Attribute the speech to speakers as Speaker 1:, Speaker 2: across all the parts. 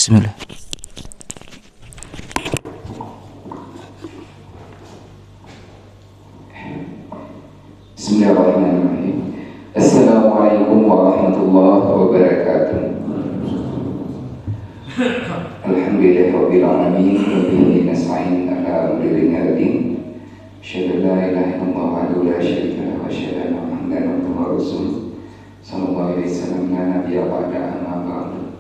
Speaker 1: Bismillah.
Speaker 2: Bismillahirrahmanirrahim. Assalamualaikum warahmatullahi wabarakatuh. Alhamdulillahirabbil alamin wa bihi nasta'in ala umuri din. Asyhadu an la ilaha illallah wahdahu la syarika lahu wa asyhadu anna Muhammadan abduhu wa rasuluh. Sallallahu alaihi wasallam la nabiyya ba'da amma ba'du.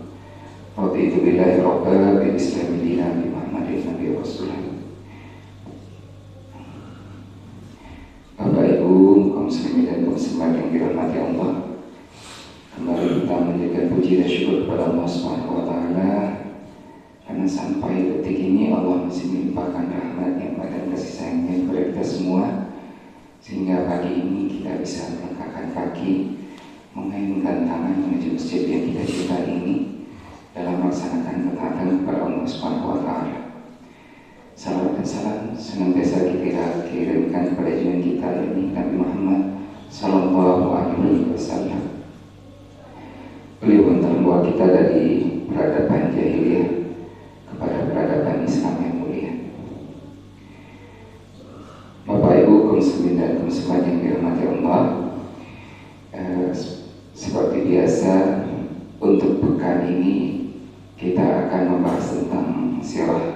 Speaker 2: Raditu billahi rabban bil islami dinan bi Muhammadin nabiyyi rasulullah. Bapak Ibu kaum muslimin dan kaum muslimat yang dirahmati Allah, kembali kita menjadikan puji dan syukur kepada Allah Subhanahu wa taala karena sampai detik ini Allah masih melimpahkan rahmat-Nya dan kasih sayang-Nya kepada kita semua, sehingga pagi ini kita bisa melangkahkan kaki, mengayunkan tangan menuju masjid yang kita cintai ini dalam melaksanakan ketaatan kepada Allah Subhanahu wa taala. Salam dan salam senantiasa kita kirimkan kepada junjungan kita ini Nabi Muhammad sallallahu alaihi wasallam. Beliau yang membawa kita dari peradaban jahiliyah kepada peradaban Islam yang mulia. Bapak Ibu kaum muslimin dan kaum muslimat yang dirahmati Allah, seperti biasa untuk pekan ini kita akan membahas tentang sirah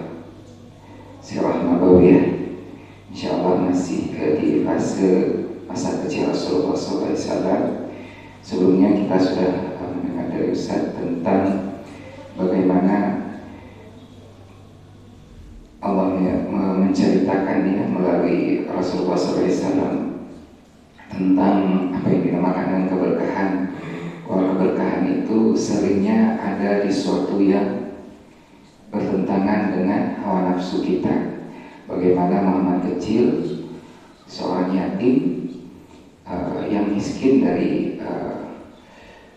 Speaker 2: nabawiyah. Insyaallah masih di fase masa kecil Rasulullah SAW. Sebelumnya kita sudah mendengar dari Ustaz tentang bagaimana Allah menceritakannya melalui Rasulullah SAW tentang apa yang dinamakan dengan keberkahan. Bahwa keberkahan itu seringnya ada di suatu yang bertentangan dengan hawa nafsu kita. Bagaimana Muhammad kecil, seorang yatim yang miskin dari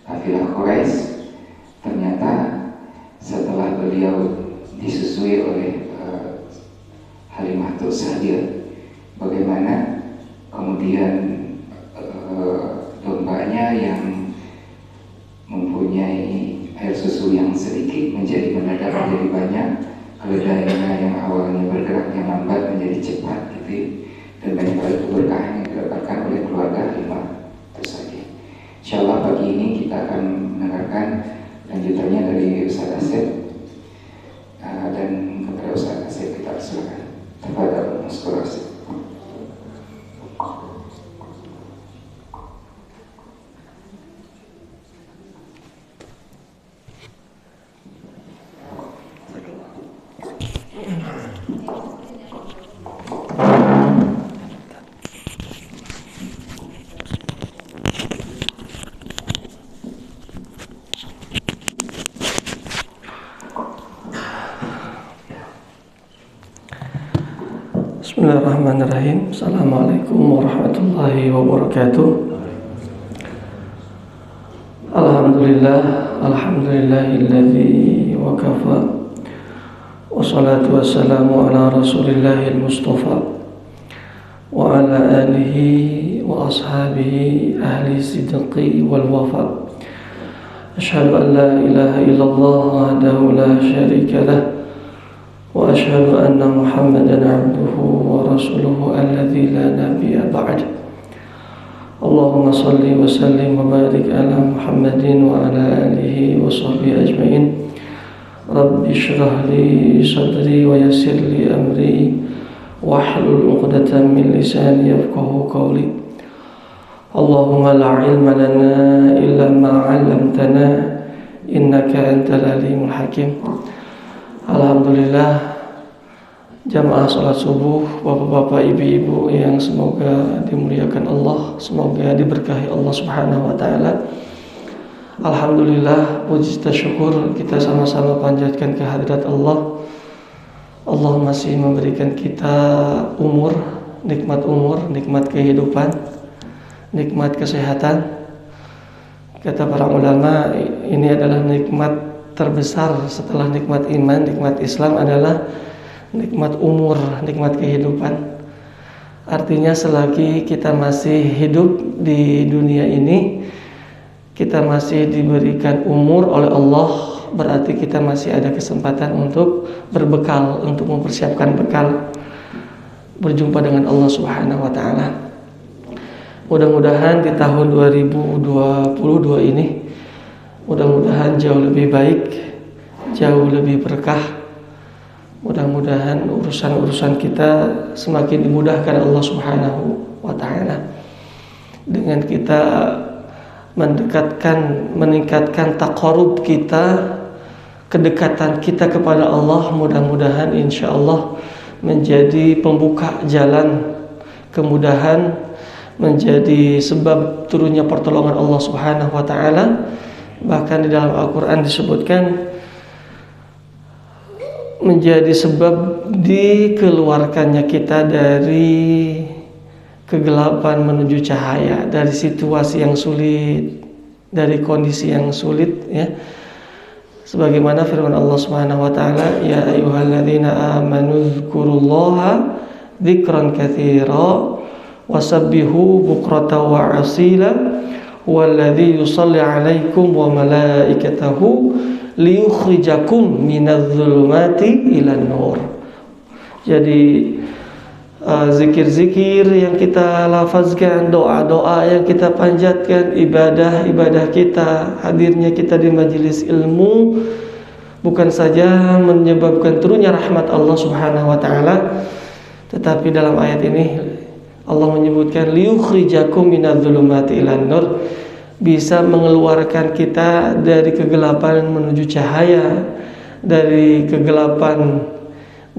Speaker 2: kafilah Quraisy, ternyata setelah beliau disusui oleh Halimatus Sa'diyah, bagaimana kemudian dombanya yang mempunyai air susu yang sedikit mendadak menjadi banyak, keledainya yang awalnya bergeraknya lambat menjadi cepat gitu, dan banyak kali keberkahan yang didapatkan oleh keluarga Halimah itu saja. Insyaallah pagi ini kita akan mendengarkan lanjutannya dari Ustaz Asep, dan kepada Ustaz Asep kita persilakan. Tafadhal Ustaz Asep.
Speaker 3: Bismillahirrahmanirrahim. Assalamualaikum warahmatullahi wabarakatuh. Alhamdulillahilladzi wa kafa, wassalatu wassalamu ala rasulillahil mustafa wa ala alihi wa ashabihi ahli sidqi wal wafa. Asyhadu an la ilaha illallah wahdahu la syarika lah, wa asyhadu anna Muhammadan abduhu wa rasuluhu alladzi la nabiyya ba'd. Allahumma salli wa sallim wa barik ala Muhammadin wa ala alihi wa sahbihi ajma'in. Rabbi shrah li sadri wa yassir li amri wahlul 'uqdatam min lisani yafqahu qawli. Allahumma la ilma lana illa ma 'allamtana innaka antal alimul hakim. Alhamdulillah, jamaah salat subuh, bapak-bapak, ibu-ibu yang semoga dimuliakan Allah, semoga diberkahi Allah Subhanahu wa taala. Alhamdulillah, puji dan syukur kita sama-sama panjatkan kehadirat Allah. Allah masih memberikan kita umur, nikmat kehidupan, nikmat kesehatan. Kata para ulama, ini adalah nikmat terbesar setelah nikmat iman, nikmat Islam adalah nikmat umur, nikmat kehidupan. Artinya selagi kita masih hidup di dunia ini, kita masih diberikan umur oleh Allah berarti kita masih ada kesempatan untuk berbekal, untuk mempersiapkan bekal berjumpa dengan Allah Subhanahu wa taala. Mudah-mudahan di tahun 2022 ini mudah-mudahan jauh lebih baik, jauh lebih berkah. Mudah-mudahan urusan-urusan kita semakin dimudahkan Allah Subhanahu wa taala dengan kita meningkatkan taqarrub kita, kedekatan kita kepada Allah. Mudah-mudahan insyaallah menjadi pembuka jalan kemudahan, menjadi sebab turunnya pertolongan Allah Subhanahu wa taala. Bahkan di dalam Al-Qur'an disebutkan menjadi sebab dikeluarkannya kita dari kegelapan menuju cahaya, dari situasi yang sulit, dari kondisi yang sulit, ya. Sebagaimana firman Allah Subhanahu wa taala, ya ayyuhalladzina amanu dzkurullaha dzikran katsira wasabbihu bukratan wa asila huwallazi yusalli 'alaikum wa malaikatahu liyukhrijakum minadh-dhulumati ilan nur. Jadi zikir-zikir yang kita lafazkan, doa-doa yang kita panjatkan, ibadah-ibadah kita, hadirnya kita di majelis ilmu bukan saja menyebabkan turunnya rahmat Allah Subhanahu wa taala, tetapi dalam ayat ini Allah menyebutkan liyukhrijakum minadh-dhulumati ilan nur, bisa mengeluarkan kita dari kegelapan menuju cahaya, dari kegelapan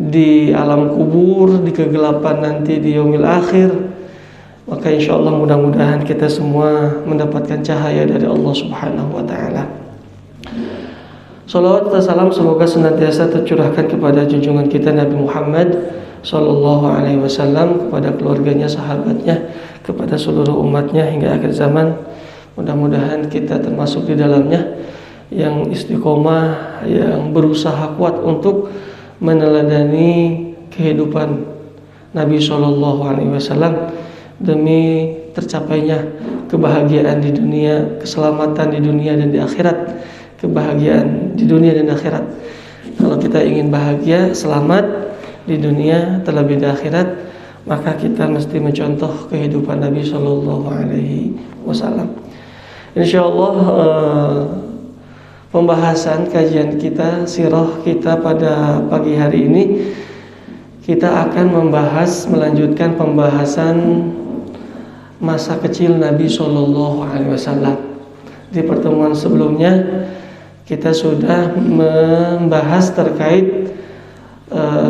Speaker 3: di alam kubur, di kegelapan nanti di yaumil akhir. Maka insyaallah mudah-mudahan kita semua mendapatkan cahaya dari Allah Subhanahu wa taala. Salawat dan salam semoga senantiasa tercurahkan kepada junjungan kita Nabi Muhammad sallallahu alaihi wasallam, kepada keluarganya, sahabatnya, kepada seluruh umatnya hingga akhir zaman. Mudah-mudahan kita termasuk di dalamnya yang istiqomah, yang berusaha kuat untuk meneladani kehidupan Nabi Shallallahu Alaihi Wasallam demi tercapainya kebahagiaan di dunia, keselamatan di dunia dan di akhirat, kebahagiaan di dunia dan akhirat. Kalau kita ingin bahagia, selamat di dunia terlebih di akhirat, maka kita mesti mencontoh kehidupan Nabi Shallallahu Alaihi Wasallam. Insyaallah pembahasan kajian kita, sirah kita pada pagi hari ini, kita akan melanjutkan pembahasan masa kecil Nabi Shallallahu Alaihi Wasallam. Di pertemuan sebelumnya kita sudah membahas terkait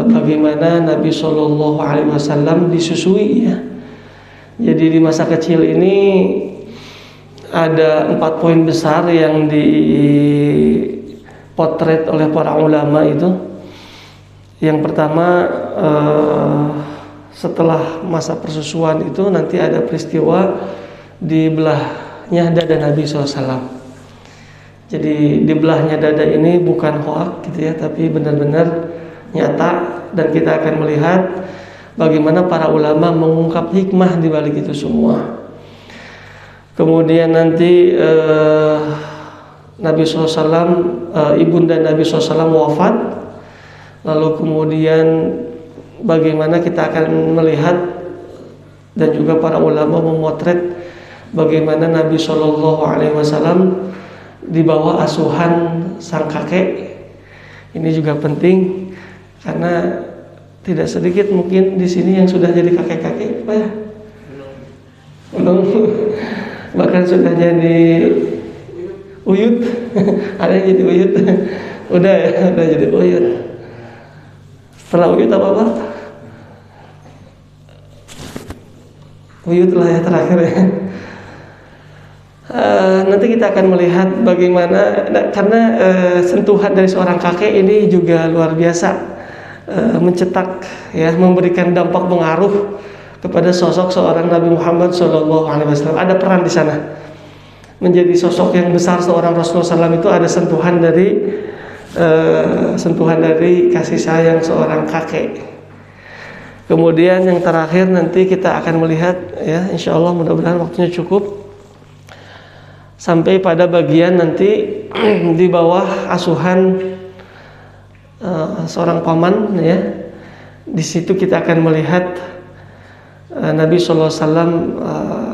Speaker 3: bagaimana Nabi Shallallahu Alaihi Wasallam disusui, ya. Jadi di masa kecil ini ada 4 poin besar yang dipotret oleh para ulama itu. Yang pertama, setelah masa persusuan itu nanti ada peristiwa di belahnya dada Nabi SAW. Jadi di belahnya dada ini bukan hoak gitu ya, tapi benar-benar nyata, dan kita akan melihat bagaimana para ulama mengungkap hikmah di balik itu semua. Kemudian nanti Nabi SAW, ibunda Nabi SAW wafat. Lalu kemudian bagaimana kita akan melihat dan juga para ulama memotret bagaimana Nabi SAW di bawah asuhan sang kakek. Ini juga penting karena tidak sedikit mungkin di sini yang sudah jadi kakek-kakek, Pak ya? Belum. Bahkan sudah jadi uyut. Ada yang jadi uyut. Udah jadi uyut. Setelah uyut apa? Uyut lah ya terakhir ya. Nanti kita akan melihat bagaimana, karena sentuhan dari seorang kakek ini juga luar biasa, mencetak ya, memberikan dampak pengaruh kepada sosok seorang Nabi Muhammad SAW. Ada peran di sana. Menjadi sosok yang besar seorang Rasulullah SAW itu ada sentuhan dari kasih sayang seorang kakek. Kemudian yang terakhir nanti kita akan melihat ya, insya Allah mudah-mudahan waktunya cukup, sampai pada bagian nanti di bawah asuhan seorang paman ya. Di situ kita akan melihat Nabi SAW,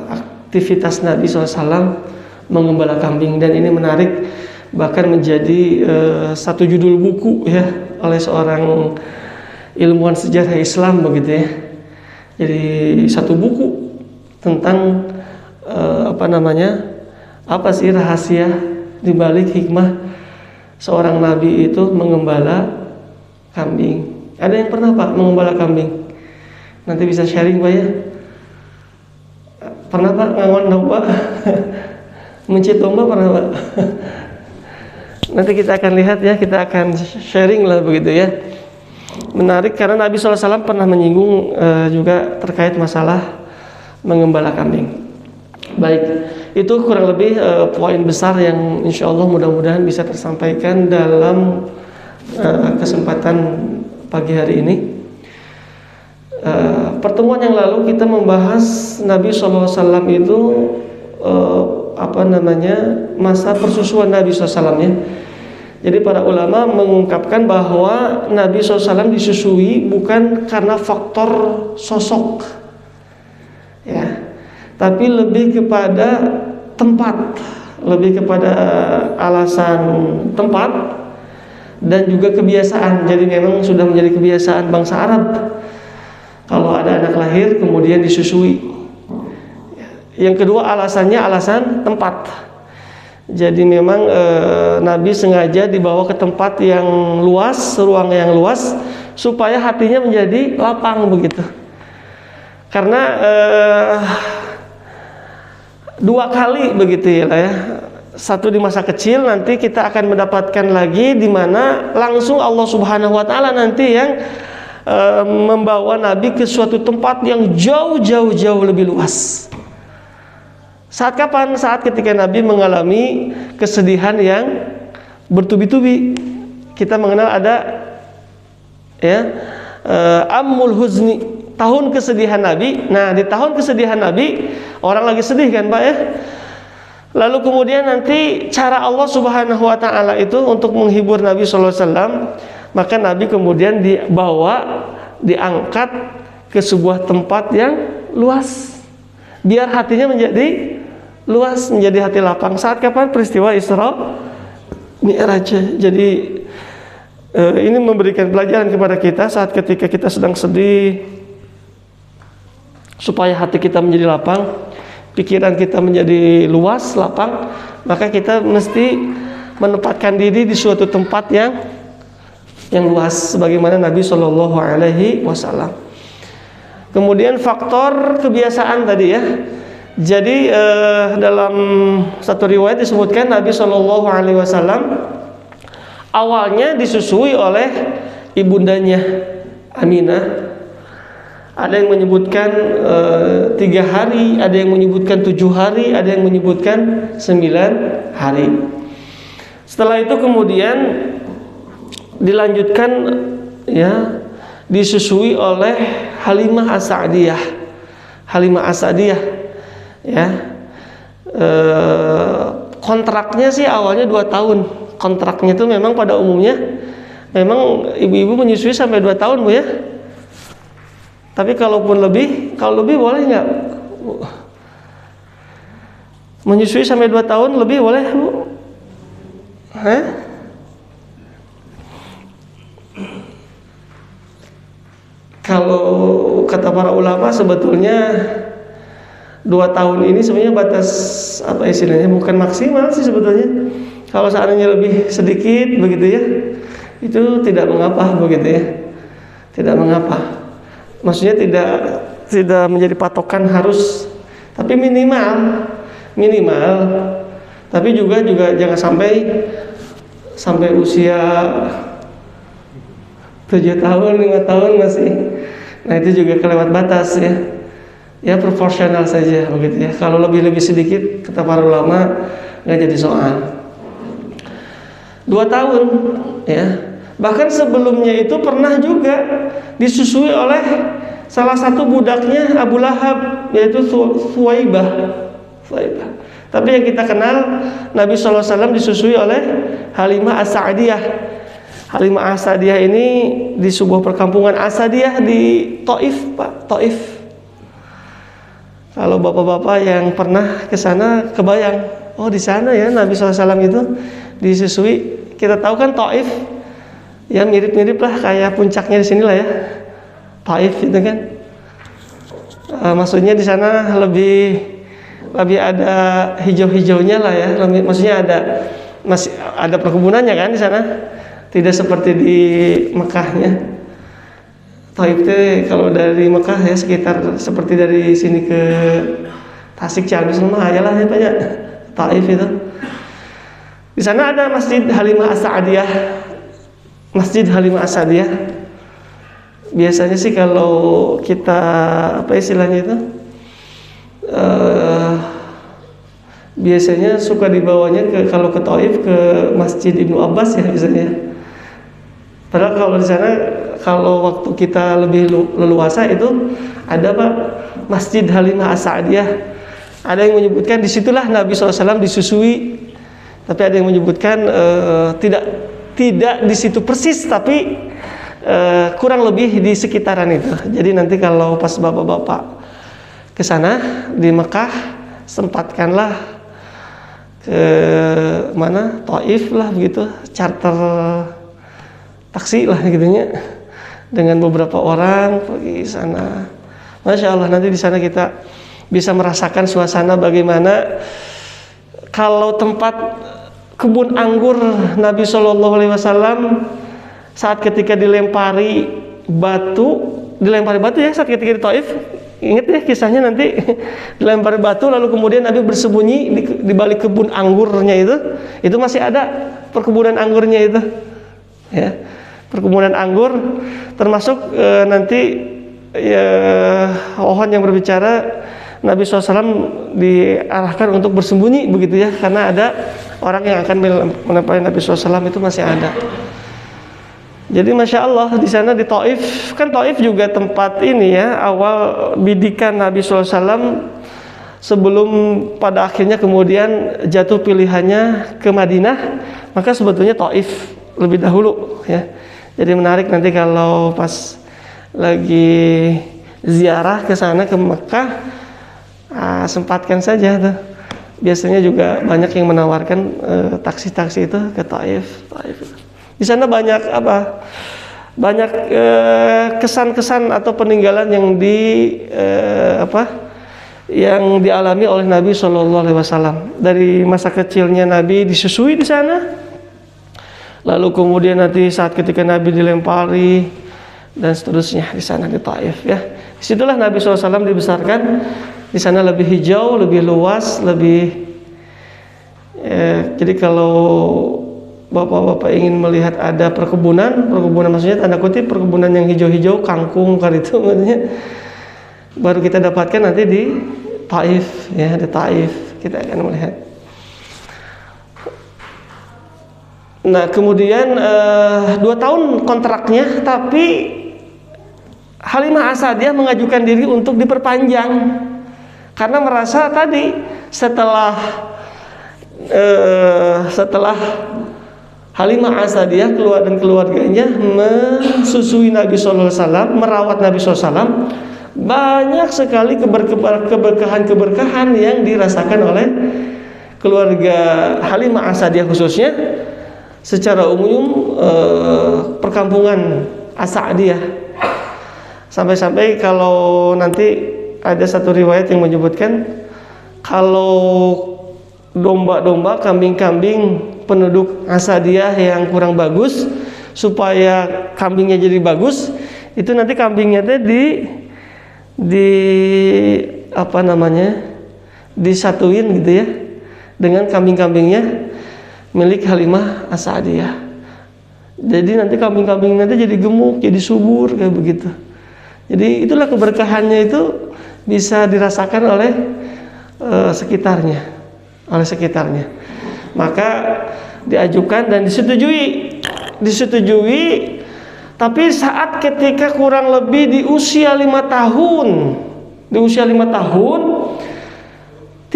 Speaker 3: aktivitas Nabi SAW mengembala kambing, dan ini menarik, bahkan menjadi satu judul buku ya oleh seorang ilmuwan sejarah Islam begitu ya. Jadi satu buku tentang apa sih rahasia di balik hikmah seorang nabi itu mengembala kambing. Ada yang pernah Pak mengembala kambing? Nanti bisa sharing Pak ya. Pernah Pak ngangon domba? Mencit domba pernah Pak? Nanti kita akan lihat ya, kita akan sharing lah begitu ya. Menarik karena Nabi SAW pernah menyinggung juga terkait masalah mengembala kambing. Baik, itu kurang lebih poin besar yang insya Allah mudah-mudahan bisa tersampaikan dalam kesempatan pagi hari ini. Pertemuan yang lalu kita membahas Nabi SAW itu masa persusuan Nabi SAW ya. Jadi para ulama mengungkapkan bahwa Nabi SAW disusui bukan karena faktor sosok ya, tapi lebih kepada tempat, lebih kepada alasan tempat dan juga kebiasaan. Jadi memang sudah menjadi kebiasaan bangsa Arab kalau ada anak lahir kemudian disusui. Yang kedua alasannya alasan tempat. Jadi memang Nabi sengaja dibawa ke tempat yang luas, ruang yang luas, supaya hatinya menjadi lapang begitu. Karena dua kali begitu ya. Satu di masa kecil, nanti kita akan mendapatkan lagi di mana langsung Allah Subhanahu wa taala nanti yang membawa Nabi ke suatu tempat yang jauh lebih luas. Saat kapan? Saat ketika Nabi mengalami kesedihan yang bertubi-tubi. Kita mengenal ada ya Ammul Huzni, tahun kesedihan Nabi. Nah, di tahun kesedihan Nabi orang lagi sedih kan Pak ya. Lalu kemudian nanti cara Allah Subhanahu wa taala itu untuk menghibur Nabi sallallahu alaihi wasallam, maka Nabi kemudian diangkat ke sebuah tempat yang luas. Biar hatinya menjadi luas, menjadi hati lapang. Saat kapan? Peristiwa Isra Mi'raj. Jadi ini memberikan pelajaran kepada kita saat ketika kita sedang sedih, supaya hati kita menjadi lapang, pikiran kita menjadi luas, lapang, maka kita mesti menempatkan diri di suatu tempat yang luas sebagaimana Nabi Shallallahu Alaihi Wasallam. Kemudian faktor kebiasaan tadi ya. Jadi dalam satu riwayat disebutkan Nabi Shallallahu Alaihi Wasallam awalnya disusui oleh ibundanya Aminah. Ada yang menyebutkan 3 hari, ada yang menyebutkan 7 hari, ada yang menyebutkan 9 hari. Setelah itu kemudian dilanjutkan ya, disusui oleh Halimah As-Sa'diyah. Halimah As-Sa'diyah ya. Kontraknya sih awalnya 2 tahun. Kontraknya itu memang pada umumnya memang ibu-ibu menyusui sampai 2 tahun Bu ya. Tapi kalau lebih boleh nggak? Menyusui sampai 2 tahun lebih boleh Bu? Kalau kata para ulama sebetulnya 2 tahun ini sebenarnya batas apa istilahnya, bukan maksimal sih sebetulnya. Kalau seandainya lebih sedikit begitu ya, itu tidak mengapa begitu ya, tidak mengapa. Maksudnya tidak menjadi patokan harus, tapi minimal. Tapi juga jangan sampai usia 7 tahun, 5 tahun masih. Nah itu juga kelewat batas ya. Ya proporsional saja begitu ya. Kalau lebih sedikit kata para ulama nggak jadi soal. 2 tahun ya. Bahkan sebelumnya itu pernah juga disusui oleh salah satu budaknya Abu Lahab, yaitu Thuwaibah. Tapi yang kita kenal Nabi SAW disusui oleh Halimah As-Sa'diyah. Halimah As-Sa'diyah ini di sebuah perkampungan As-Sa'diyah di Taif, Pak, Taif. Kalau bapak-bapak yang pernah ke sana kebayang, oh di sana ya Nabi SAW itu disusui. Kita tahu kan Taif ya mirip-mirip lah kayak puncaknya di sini lah ya. Taif itu kan. Maksudnya di sana lebih ada hijau-hijaunya lah ya. Maksudnya masih ada perkebunannya kan di sana. Tidak seperti di Mekahnya. Taif itu kalau dari Mekah ya sekitar seperti dari sini ke Tasik Ciamis rumah aja lah ya Pak ya. Taif itu. Di sana ada Masjid Halimah As-Sa'diyah. Masjid Halimah As-Sa'diyah. Biasanya sih kalau kita apa istilahnya itu biasanya suka dibawanya kalau ke Taif ke Masjid Ibnu Abbas ya biasanya. Padahal kalau di sana kalau waktu kita lebih leluasa itu ada Pak Masjid Halimah As-Sa'diyah. Ada yang menyebutkan disitulah Nabi SAW disusui. Tapi ada yang menyebutkan tidak di situ persis, tapi kurang lebih di sekitaran itu. Jadi nanti kalau pas bapak-bapak ke sana di Mekah, sempatkanlah ke mana Taif lah begitu, charter taksi lah gitunya dengan beberapa orang pergi sana. Masya Allah, nanti di sana kita bisa merasakan suasana bagaimana kalau tempat kebun anggur Nabi SAW saat ketika dilempari batu ya saat ketika di Taif. Ingat ya kisahnya nanti dilempari batu lalu kemudian Nabi bersembunyi di balik kebun anggurnya itu masih ada perkebunan anggurnya itu ya, perkebunan anggur termasuk nanti ya pohon yang berbicara Nabi SAW diarahkan untuk bersembunyi begitu ya, karena ada orang yang akan menempati Nabi SAW itu masih ada. Jadi Masya Allah di sana di Taif, kan Taif juga tempat ini ya awal bidikan Nabi SAW sebelum pada akhirnya kemudian jatuh pilihannya ke Madinah, maka sebetulnya Taif lebih dahulu ya. Jadi menarik nanti kalau pas lagi ziarah ke sana ke Mekah, sempatkan saja tuh. Biasanya juga banyak yang menawarkan taksi-taksi itu ke Taif. Di sana banyak kesan-kesan atau peninggalan yang yang dialami oleh Nabi SAW. Dari masa kecilnya Nabi disusui di sana, lalu kemudian nanti saat ketika Nabi dilempari dan seterusnya di sana di Taif ya. Disitulah Nabi SAW dibesarkan. Di sana lebih hijau, lebih luas, jadi kalau bapak-bapak ingin melihat ada perkebunan maksudnya tanda kutip perkebunan yang hijau-hijau, kangkung, itu maksudnya baru kita dapatkan nanti di Taif ya, di Taif kita akan melihat. Nah kemudian 2 tahun kontraknya, tapi Halimah As-Sa'diyah mengajukan diri untuk diperpanjang karena merasa tadi setelah Halimah As-Sa'diyah dan keluarganya mensusui Nabi SAW, merawat Nabi SAW, banyak sekali keberkahan yang dirasakan oleh keluarga Halimah As-Sa'diyah khususnya. Secara umum perkampungan As-Sa'diyah, sampai-sampai kalau nanti ada satu riwayat yang menyebutkan kalau domba-domba, kambing-kambing penduduk As-Sa'diyah yang kurang bagus, supaya kambingnya jadi bagus, itu nanti kambingnya disatuin gitu ya dengan kambing-kambingnya milik Halimah As-Sa'diyah. Jadi nanti kambing-kambing nanti jadi gemuk, jadi subur kayak begitu. Jadi itulah keberkahannya itu bisa dirasakan oleh sekitarnya. Maka diajukan dan disetujui. Tapi saat ketika kurang lebih di usia 5 tahun,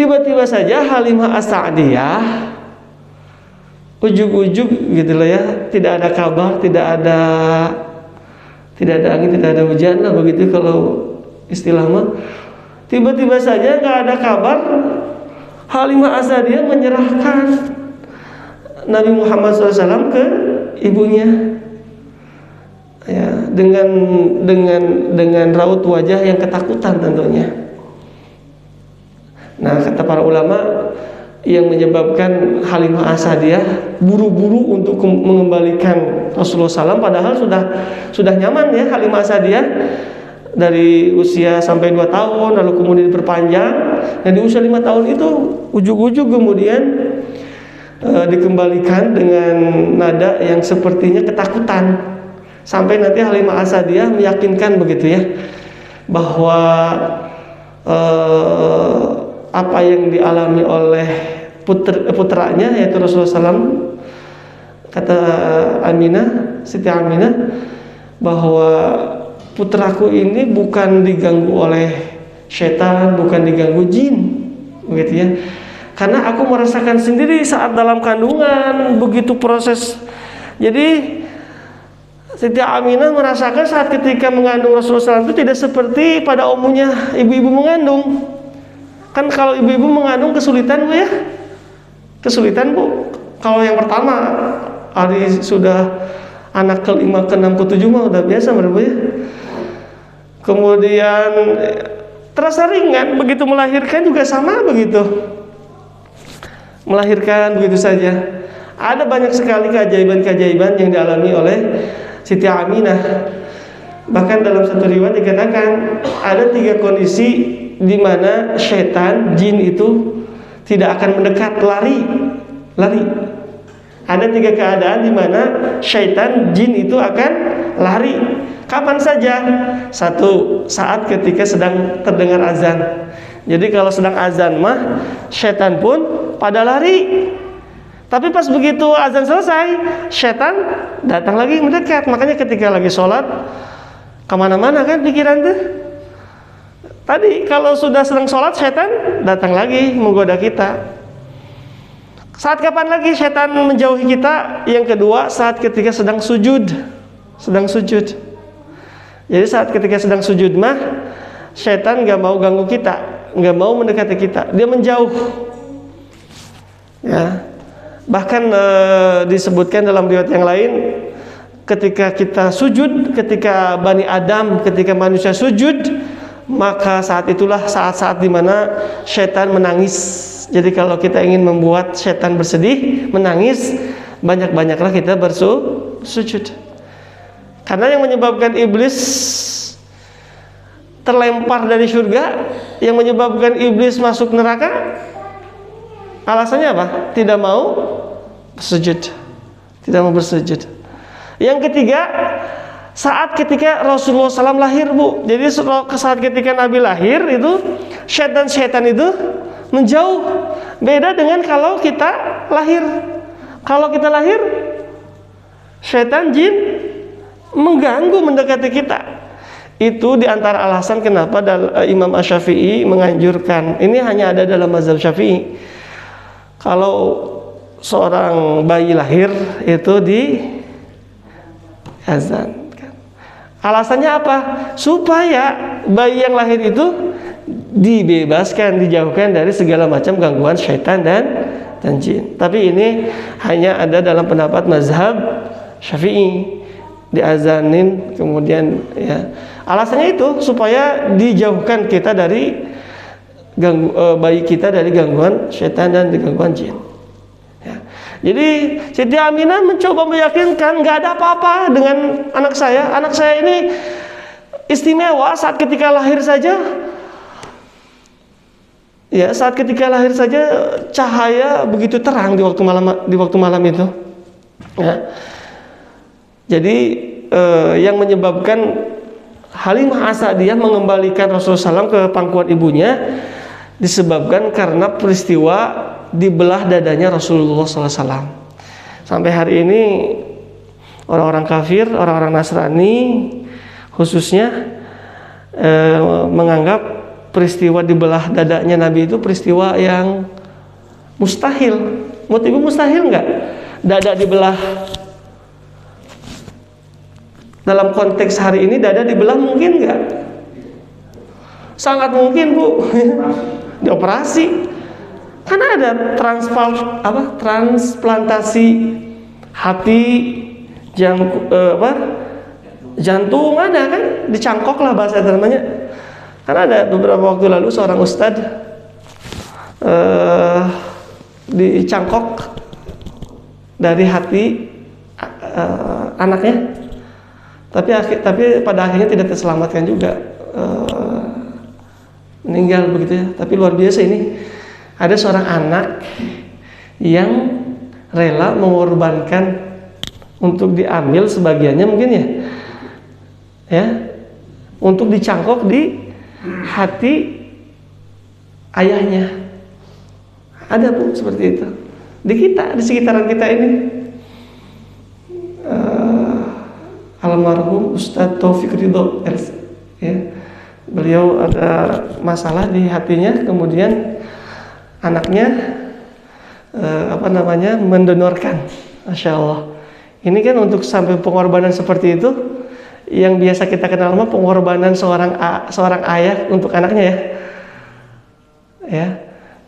Speaker 3: Tiba-tiba saja Halimah As-Sa'diyah ujug-ujug gitu loh ya, tidak ada kabar, tidak ada angin, tidak ada hujan lah begitu kalau istilah mah. Tiba-tiba saja nggak ada kabar, Halimah As-Sa'diyah menyerahkan Nabi Muhammad SAW ke ibunya, ya, dengan raut wajah yang ketakutan tentunya. Nah, kata para ulama, yang menyebabkan Halimah As-Sa'diyah buru-buru untuk mengembalikan Rasulullah SAW, padahal sudah nyaman ya Halimah As-Sa'diyah dari usia sampai 2 tahun, lalu kemudian diperpanjang. Nah, di usia 5 tahun itu ujug-ujug kemudian dikembalikan dengan nada yang sepertinya ketakutan, sampai nanti Halimah As-Sa'diyah meyakinkan begitu ya, bahwa apa yang dialami oleh putranya yaitu Rasulullah SAW, kata Aminah, Siti Aminah, bahwa putraku ini bukan diganggu oleh setan, bukan diganggu jin, begitu ya. Karena aku merasakan sendiri saat dalam kandungan begitu proses. Jadi Siti Aminah merasakan saat ketika mengandung Rasulullah SAW itu tidak seperti pada umumnya ibu-ibu mengandung. Kan kalau ibu-ibu mengandung kesulitan Bu ya, kesulitan Bu. Kalau yang pertama hari sudah anak ke-5, ke-6, ke-7 mah udah biasa Bu ya. Kemudian terasa ringan, begitu melahirkan juga sama begitu. Melahirkan begitu saja. Ada banyak sekali keajaiban-keajaiban yang dialami oleh Siti Aminah. Bahkan dalam satu riwayat dikatakan ada 3 kondisi di mana syaitan, jin itu tidak akan mendekat, lari. Ada 3 keadaan di mana syaitan, jin itu akan lari. Kapan saja? 1, saat ketika sedang terdengar azan. Jadi kalau sedang azan mah syaitan pun pada lari. Tapi pas begitu azan selesai, syaitan datang lagi mendekat. Makanya ketika lagi sholat, kemana-mana kan pikiran tuh. Tadi kalau sudah sedang sholat, syaitan datang lagi menggoda kita. Saat kapan lagi syaitan menjauhi kita? Yang kedua, saat ketika sedang sujud. Jadi saat ketika sedang sujud mah syaitan gak mau ganggu kita, gak mau mendekati kita, dia menjauh. Ya. Bahkan disebutkan dalam riwayat yang lain, ketika kita sujud, ketika Bani Adam, ketika manusia sujud, maka saat itulah saat-saat dimana syaitan menangis. Jadi kalau kita ingin membuat syaitan bersedih, menangis, banyak-banyaklah kita bersujud. Karena yang menyebabkan iblis terlempar dari surga, yang menyebabkan iblis masuk neraka, alasannya apa? Tidak mau bersujud. Yang ketiga, saat ketika Rasulullah SAW lahir Bu. Jadi saat ketika Nabi lahir itu syaitan itu menjauh. Beda dengan kalau kita lahir. Kalau kita lahir, syaitan, jin mengganggu, mendekati kita. Itu diantara alasan kenapa Imam Asy-Syafi'i menganjurkan. Ini hanya ada dalam mazhab Syafi'i. Kalau seorang bayi lahir itu di azan. Alasannya apa? Supaya bayi yang lahir itu dibebaskan, dijauhkan dari segala macam gangguan syaitan dan jin. Tapi ini hanya ada dalam pendapat mazhab Syafi'i, diazanin kemudian ya. Alasannya itu supaya dijauhkan kita dari bayi kita dari gangguan syaitan dan gangguan jin. Ya. Jadi Siti Aminah mencoba meyakinkan nggak ada apa-apa dengan anak saya. Anak saya ini istimewa saat ketika lahir saja. Ya, saat ketika lahir saja cahaya begitu terang di waktu malam itu. Ya. Jadi yang menyebabkan Halimah As-Sa'diyah mengembalikan Rasulullah SAW ke pangkuan ibunya disebabkan karena peristiwa dibelah dadanya Rasulullah SAW. Sampai hari ini orang-orang kafir, orang-orang Nasrani khususnya menganggap peristiwa dibelah dadanya Nabi itu peristiwa yang mustahil. Menurut ibu mustahil nggak? Dada dibelah. Dalam konteks hari ini dada dibelah mungkin nggak? Sangat mungkin, Bu. Dioperasi. Karena ada transplantasi hati, jantung ada kan, dicangkok lah bahasa namanya. Karena ada beberapa waktu lalu seorang ustadz dicangkok dari hati anaknya, tapi pada akhirnya tidak terselamatkan juga, meninggal begitu ya. Tapi luar biasa ini, ada seorang anak yang rela mengorbankan untuk diambil sebagiannya mungkin ya, untuk dicangkok di hati ayahnya. Ada, Bu, seperti itu di sekitaran kita ini. Almarhum Ustadz Taufik Ridho, ya, beliau ada masalah di hatinya, kemudian anaknya mendonorkan. Masya Allah. Ini kan untuk sampai pengorbanan seperti itu, yang biasa kita kenal mah pengorbanan seorang ayah untuk anaknya ya.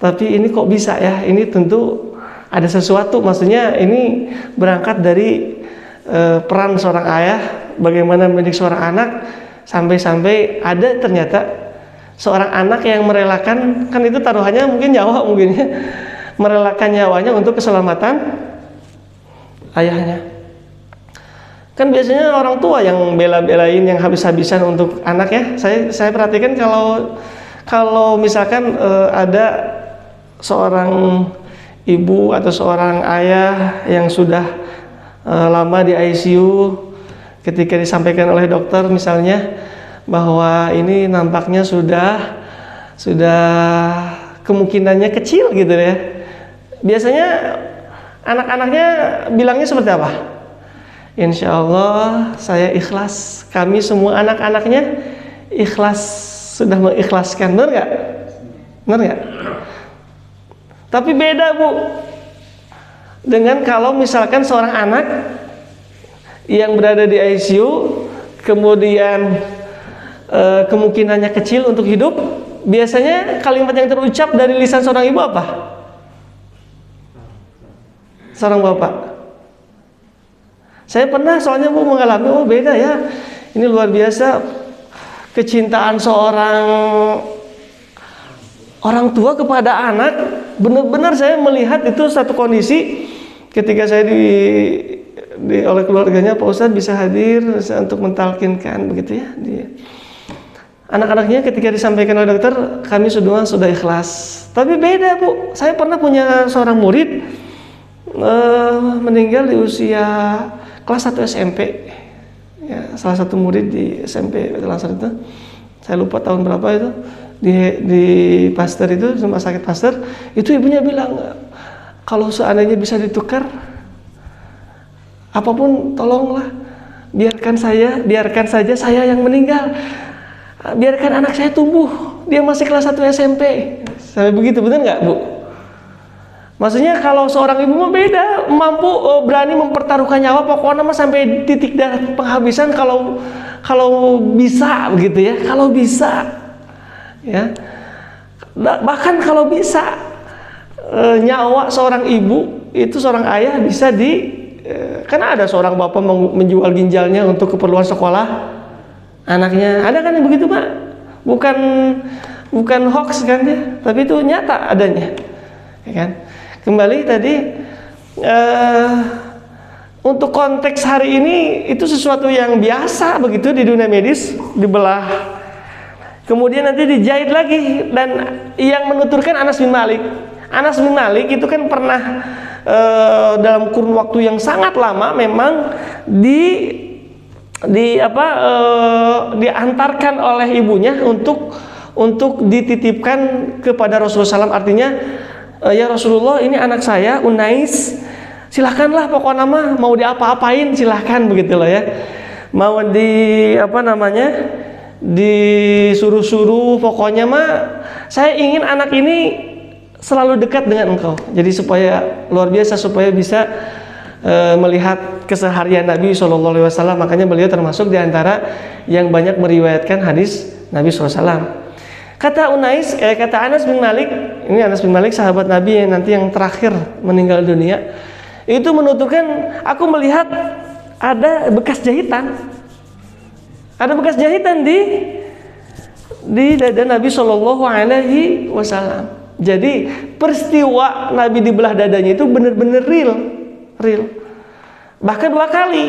Speaker 3: Tapi ini kok bisa ya? Ini tentu ada sesuatu. Maksudnya ini berangkat dari peran seorang ayah, bagaimana mendidik seorang anak, sampai ada ternyata seorang anak yang merelakan, kan itu taruhannya mungkin nyawa ya, merelakan nyawanya untuk keselamatan ayahnya. Kan biasanya orang tua yang bela-belain, yang habis-habisan untuk anak ya. Saya perhatikan kalau misalkan ada seorang ibu atau seorang ayah yang sudah lama di ICU, ketika disampaikan oleh dokter misalnya bahwa ini nampaknya sudah kemungkinannya kecil gitu ya. Biasanya anak-anaknya bilangnya seperti apa? Insya Allah saya ikhlas. Kami semua anak-anaknya ikhlas, sudah mengikhlaskan. Benar nggak? Benar nggak? Tapi beda, Bu, dengan kalau misalkan seorang anak yang berada di ICU, kemudian kemungkinannya kecil untuk hidup. Biasanya kalimat yang terucap dari lisan seorang ibu apa? Seorang bapak. Saya pernah soalnya, Bu, mengalami, oh beda ya. Ini luar biasa kecintaan seorang orang tua kepada anak. Benar-benar saya melihat itu satu kondisi ketika saya oleh keluarganya Pak Ustadz bisa hadir untuk mentalkinkan begitu ya. Anak-anaknya ketika disampaikan oleh dokter, kami sudah ikhlas. Tapi beda, Bu. Saya pernah punya seorang murid meninggal di usia kelas 1 SMP. Ya, salah satu murid di SMP Lansar itu, saya lupa tahun berapa itu, di Pasteur itu, rumah sakit Pasteur, itu ibunya bilang, kalau seandainya bisa ditukar, apapun tolonglah, biarkan saja saya yang meninggal, biarkan anak saya tumbuh, dia masih kelas 1 SMP. Sampai begitu, benar nggak, Bu? Maksudnya kalau seorang ibu mah beda, mampu berani mempertaruhkan nyawa, pokoknya mah sampai titik darah penghabisan kalau bisa begitu ya, kalau bisa ya. Bahkan kalau bisa nyawa seorang ibu itu, seorang ayah bisa karena ada seorang bapak menjual ginjalnya untuk keperluan sekolah anaknya. Ada kan yang begitu, Pak? Bukan hoax kan ya, tapi itu nyata adanya. Ya kan? Kembali tadi untuk konteks hari ini itu sesuatu yang biasa begitu di dunia medis, dibelah. Kemudian nanti dijahit lagi, dan yang menuturkan Anas bin Malik. Anas bin Malik itu kan pernah dalam kurun waktu yang sangat lama memang diantarkan oleh ibunya untuk dititipkan kepada Rasulullah SAW. Artinya, ya Rasulullah, ini anak saya Unais, silahkanlah pokoknya mah mau diapa-apain silahkan begitu loh ya. Mau disuruh-suruh, pokoknya mah saya ingin anak ini selalu dekat dengan engkau. Jadi supaya luar biasa, supaya bisa melihat keseharian Nabi SAW. Makanya beliau termasuk di antara yang banyak meriwayatkan hadis Nabi SAW. Kata Anas bin Malik, ini Anas bin Malik sahabat Nabi yang nanti yang terakhir meninggal dunia, itu menuturkan, aku melihat ada bekas jahitan. Ada bekas jahitan di dada Nabi Shallallahu Alaihi Wasallam. Jadi peristiwa Nabi dibelah dadanya itu benar-benar real. Bahkan 2 kali.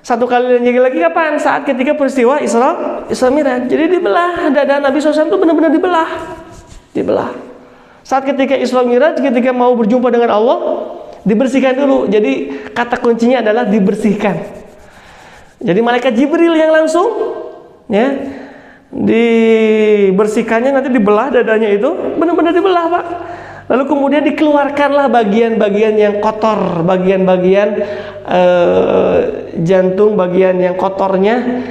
Speaker 3: Satu kali lagi kapan? Saat ketika peristiwa Isra Mi'raj. Jadi dibelah dada Nabi SAW itu benar-benar dibelah. Saat ketika Isra Mi'raj, ketika mau berjumpa dengan Allah, dibersihkan dulu. Jadi kata kuncinya adalah dibersihkan. Jadi malaikat Jibril yang langsung ya dibersihkannya, nanti dibelah dadanya itu benar-benar dibelah, Pak. Lalu kemudian dikeluarkanlah bagian-bagian yang kotor, bagian-bagian jantung, bagian yang kotornya.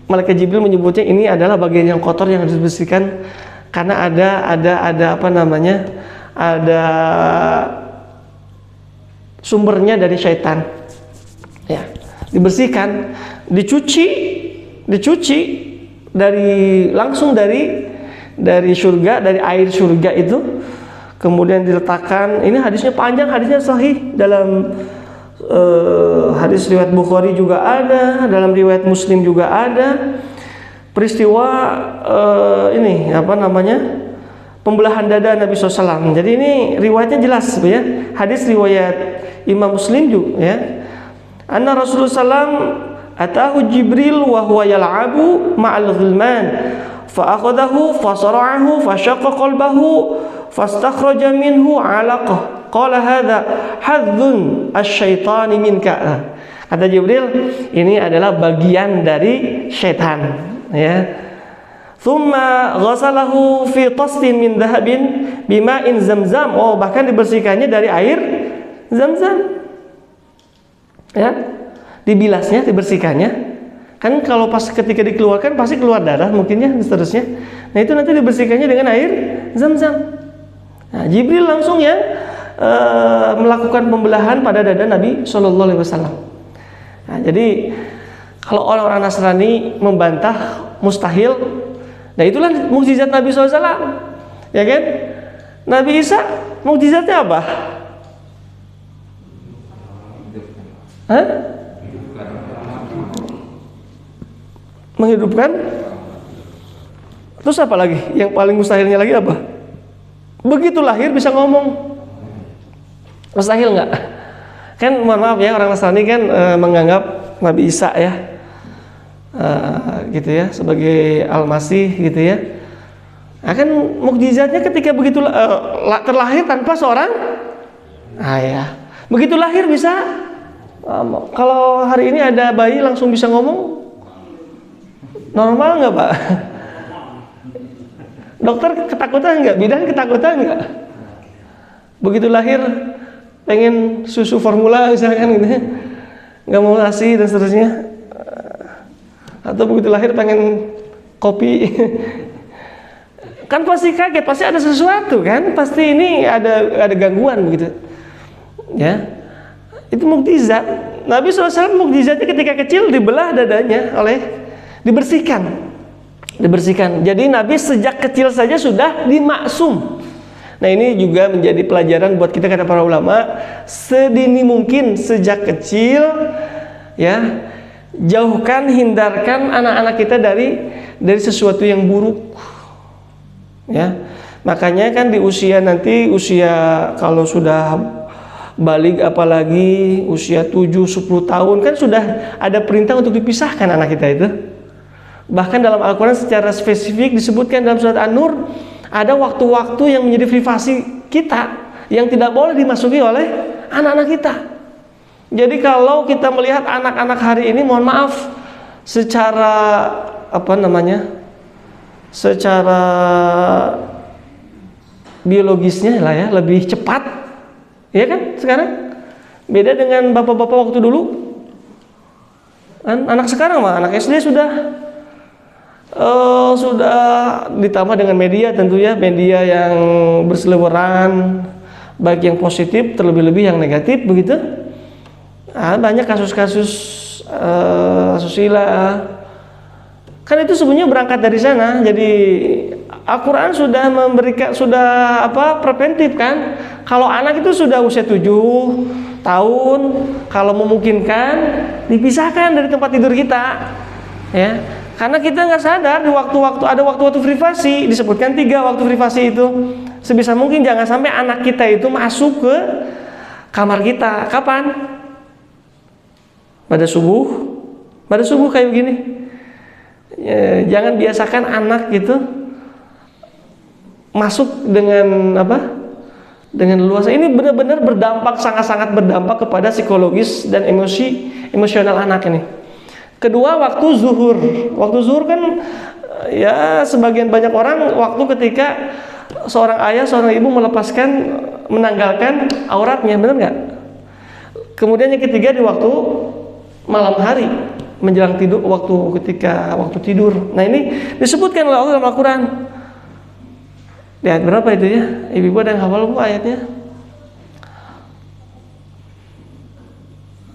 Speaker 3: Malaikat Jibril menyebutnya ini adalah bagian yang kotor yang harus dibersihkan karena ada apa namanya? Ada sumbernya dari syaitan. Ya. Dibersihkan, dicuci langsung dari surga, dari air surga itu, kemudian diletakkan. Ini hadisnya panjang, hadisnya sahih dalam hadis riwayat Bukhari juga ada, dalam riwayat Muslim juga ada peristiwa ini apa namanya, pembelahan dada Nabi SAW. Jadi ini riwayatnya jelas ya, hadis riwayat Imam Muslim juga ya. Anna Rasulullah SAW atahu Jibril wa huwa yal'abu ma'al ghilman fa akhadahu fa sara'ahu fa syaqqa qalbahu fastakhraja minhu 'alaqah qala hadza hadzun asy-syaitani minka. Kata Jibril, ini adalah bagian dari syaitan ya. Thumma ghasalahu fi tastin min dhahabin bima'in zamzam. Oh, bahkan dibersihkannya dari air Zamzam. Ya, dibilasnya, dibersihkannya. Kan kalau pas ketika dikeluarkan pasti keluar darah mungkinnya dan seterusnya. Nah, itu nanti dibersihkannya dengan air Zamzam. Nah, Jibril langsung yang melakukan pembelahan pada dada Nabi Shallallahu Alaihi Wasallam. Nah, jadi kalau orang-orang Nasrani membantah mustahil, nah itulah mukjizat Nabi SAW, ya kan? Nabi Isa mukjizatnya apa? Hah? Menghidupkan. Terus apa lagi? Yang paling mustahilnya lagi apa? Begitu lahir bisa ngomong. Mustahil nggak? Kan mohon maaf ya, orang Nasrani kan menganggap Nabi Isa ya, gitu ya, sebagai Al-Masih gitu ya. Nah, kan mukjizatnya ketika begitu terlahir tanpa seorang ayah. Begitu lahir bisa. Kalau hari ini ada bayi langsung bisa ngomong, normal nggak Pak? Dokter ketakutan nggak? Bidan ketakutan nggak? Begitu lahir pengen susu formula misalkan gitu, nggak mau ngasih dan seterusnya. Atau begitu lahir pengen kopi, kan pasti kaget, pasti ada sesuatu kan? Pasti ini ada gangguan begitu, ya. Itu mukjizat. Nabi SAW mukjizatnya ketika kecil dibelah dadanya dibersihkan. Jadi Nabi sejak kecil saja sudah dimaksum. Nah, ini juga menjadi pelajaran buat kita, kata para ulama, sedini mungkin sejak kecil ya, jauhkan, hindarkan anak-anak kita dari sesuatu yang buruk. Ya. Makanya kan di usia kalau sudah balik, apalagi usia 7-10 tahun kan sudah ada perintah untuk dipisahkan anak kita itu. Bahkan dalam Al-Quran secara spesifik disebutkan dalam surat An-Nur, ada waktu-waktu yang menjadi privasi kita yang tidak boleh dimasuki oleh anak-anak kita. Jadi kalau kita melihat anak-anak hari ini, mohon maaf, secara secara biologisnya lah ya, lebih cepat. Ya kan sekarang beda dengan bapak-bapak waktu dulu. Anak sekarang mah anak SD sudah Sudah ditambah dengan media, tentunya media yang berseliweran, baik yang positif terlebih-lebih yang negatif begitu. Banyak kasus-kasus asusila. Kan itu sebenarnya berangkat dari sana. Jadi Al-Quran sudah memberikan, preventif kan. Kalau anak itu sudah usia 7 tahun, kalau memungkinkan dipisahkan dari tempat tidur kita, ya. Karena kita nggak sadar di ada waktu-waktu privasi, disebutkan 3 waktu privasi itu. Sebisa mungkin jangan sampai anak kita itu masuk ke kamar kita. Kapan? Pada subuh kayak begini. Jangan biasakan anak itu masuk dengan dengan luas. Ini benar-benar berdampak, sangat-sangat berdampak kepada psikologis dan emosional anak ini. Kedua, waktu zuhur. Waktu zuhur kan ya sebagian banyak orang waktu ketika seorang ayah, seorang ibu menanggalkan auratnya, benar nggak? Kemudian yang ketiga di waktu malam hari menjelang tidur, waktu tidur. Nah ini disebutkan oleh Allah dalam Al-Quran. Lihat berapa itu ya? Ibu-ibu ada yang hafal bu ayatnya?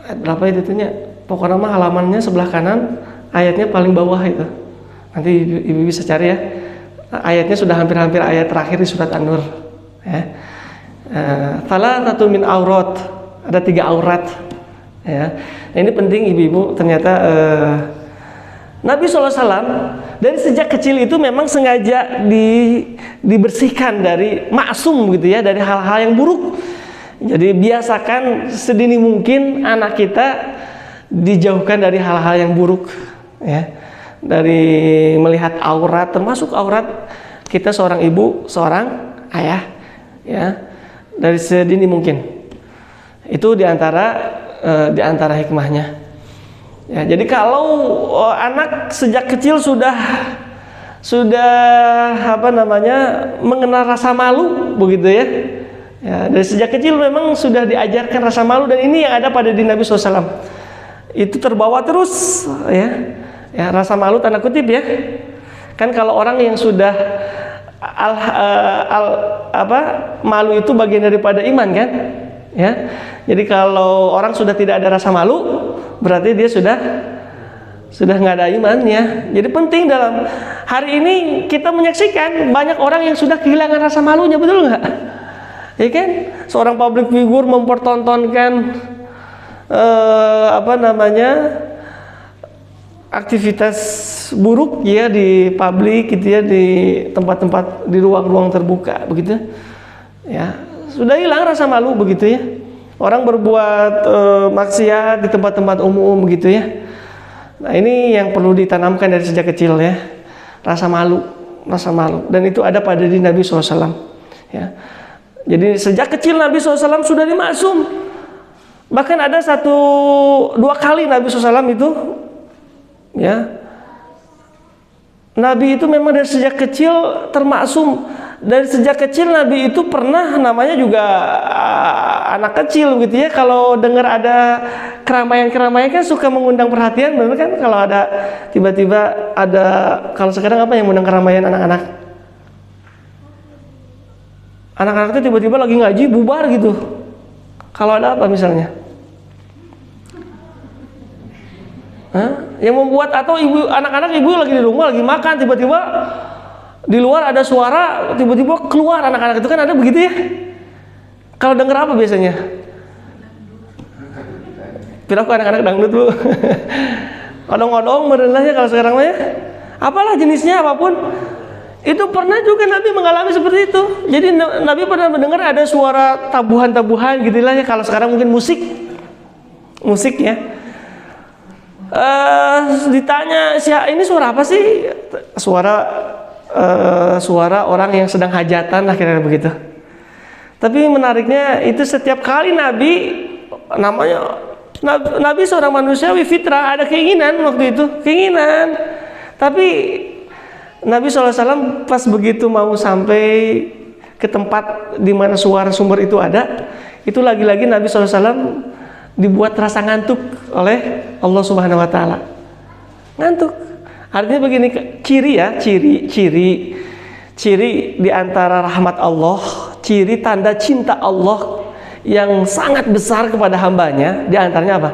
Speaker 3: Ayat berapa itu tuhnya? Pokoknya mah halamannya sebelah kanan, ayatnya paling bawah itu. Nanti ibu bisa cari ya. Ayatnya sudah hampir-hampir ayat terakhir di surat An-Nur. Ya. Thalathatun min aurat, ada 3 aurat. Ya. Nah, ini penting ibu-ibu, ternyata Nabi SAW dari sejak kecil itu memang sengaja dibersihkan dari maksum gitu ya, dari hal-hal yang buruk. Jadi biasakan sedini mungkin anak kita dijauhkan dari hal-hal yang buruk, ya, dari melihat aurat, termasuk aurat kita seorang ibu, seorang ayah, ya, dari sedini mungkin. Itu diantara hikmahnya. Ya, jadi kalau anak sejak kecil sudah mengenal rasa malu begitu ya. Ya, dari sejak kecil memang sudah diajarkan rasa malu, dan ini yang ada pada diri Nabi SAW. Itu terbawa terus ya. Ya, rasa malu tanda kutip ya. Kan kalau orang yang sudah malu itu bagian daripada iman kan? Ya. Jadi kalau orang sudah tidak ada rasa malu, berarti dia sudah nggak ada imannya. Jadi penting dalam hari ini kita menyaksikan banyak orang yang sudah kehilangan rasa malunya, betul nggak? Ya kan? Seorang public figure mempertontonkan aktivitas buruk ya di publik gitu ya, di tempat-tempat, di ruang-ruang terbuka begitu ya, sudah hilang rasa malu begitu ya. Orang berbuat maksiat di tempat-tempat umum begitu ya. Nah ini yang perlu ditanamkan dari sejak kecil ya, rasa malu, dan itu ada pada diri Nabi SAW ya. Jadi sejak kecil Nabi SAW sudah dimaksum. Bahkan ada 1-2 kali Nabi SAW itu ya, Nabi itu memang dari sejak kecil termaksum. Dari sejak kecil Nabi itu pernah, namanya juga anak kecil gitu ya, kalau dengar ada keramaian-keramaian kan suka mengundang perhatian, benar kan? Kalau ada tiba-tiba ada, kalau sekarang apa yang mengundang keramaian anak-anak? Anak-anak itu tiba-tiba lagi ngaji bubar gitu. Kalau ada apa misalnya? Yang membuat, atau anak-anak ibu lagi di rumah lagi makan, tiba-tiba di luar ada suara, tiba-tiba keluar anak-anak itu, kan ada begitu ya. Kalau dengar apa biasanya? Piraku anak-anak dangdut lu. Odong-odong merenahnya kalau sekarang mah ya. Apalah jenisnya apapun. Itu pernah juga Nabi mengalami seperti itu. Jadi Nabi pernah mendengar ada suara tabuhan-tabuhan gitulah ya. Kalau sekarang mungkin musik ya. Ditanya, ini suara apa sih? Suara orang yang sedang hajatan lah kira-kira begitu. Tapi menariknya itu setiap kali Nabi seorang manusiawi fitrah, ada keinginan waktu itu, tapi Nabi SAW pas begitu mau sampai ke tempat di mana suara sumber itu ada, itu lagi-lagi Nabi SAW dibuat rasa ngantuk oleh Allah Subhanahu Wa Taala. Ngantuk. Artinya begini, ciri di antara rahmat Allah, ciri tanda cinta Allah yang sangat besar kepada hambanya, di antaranya apa?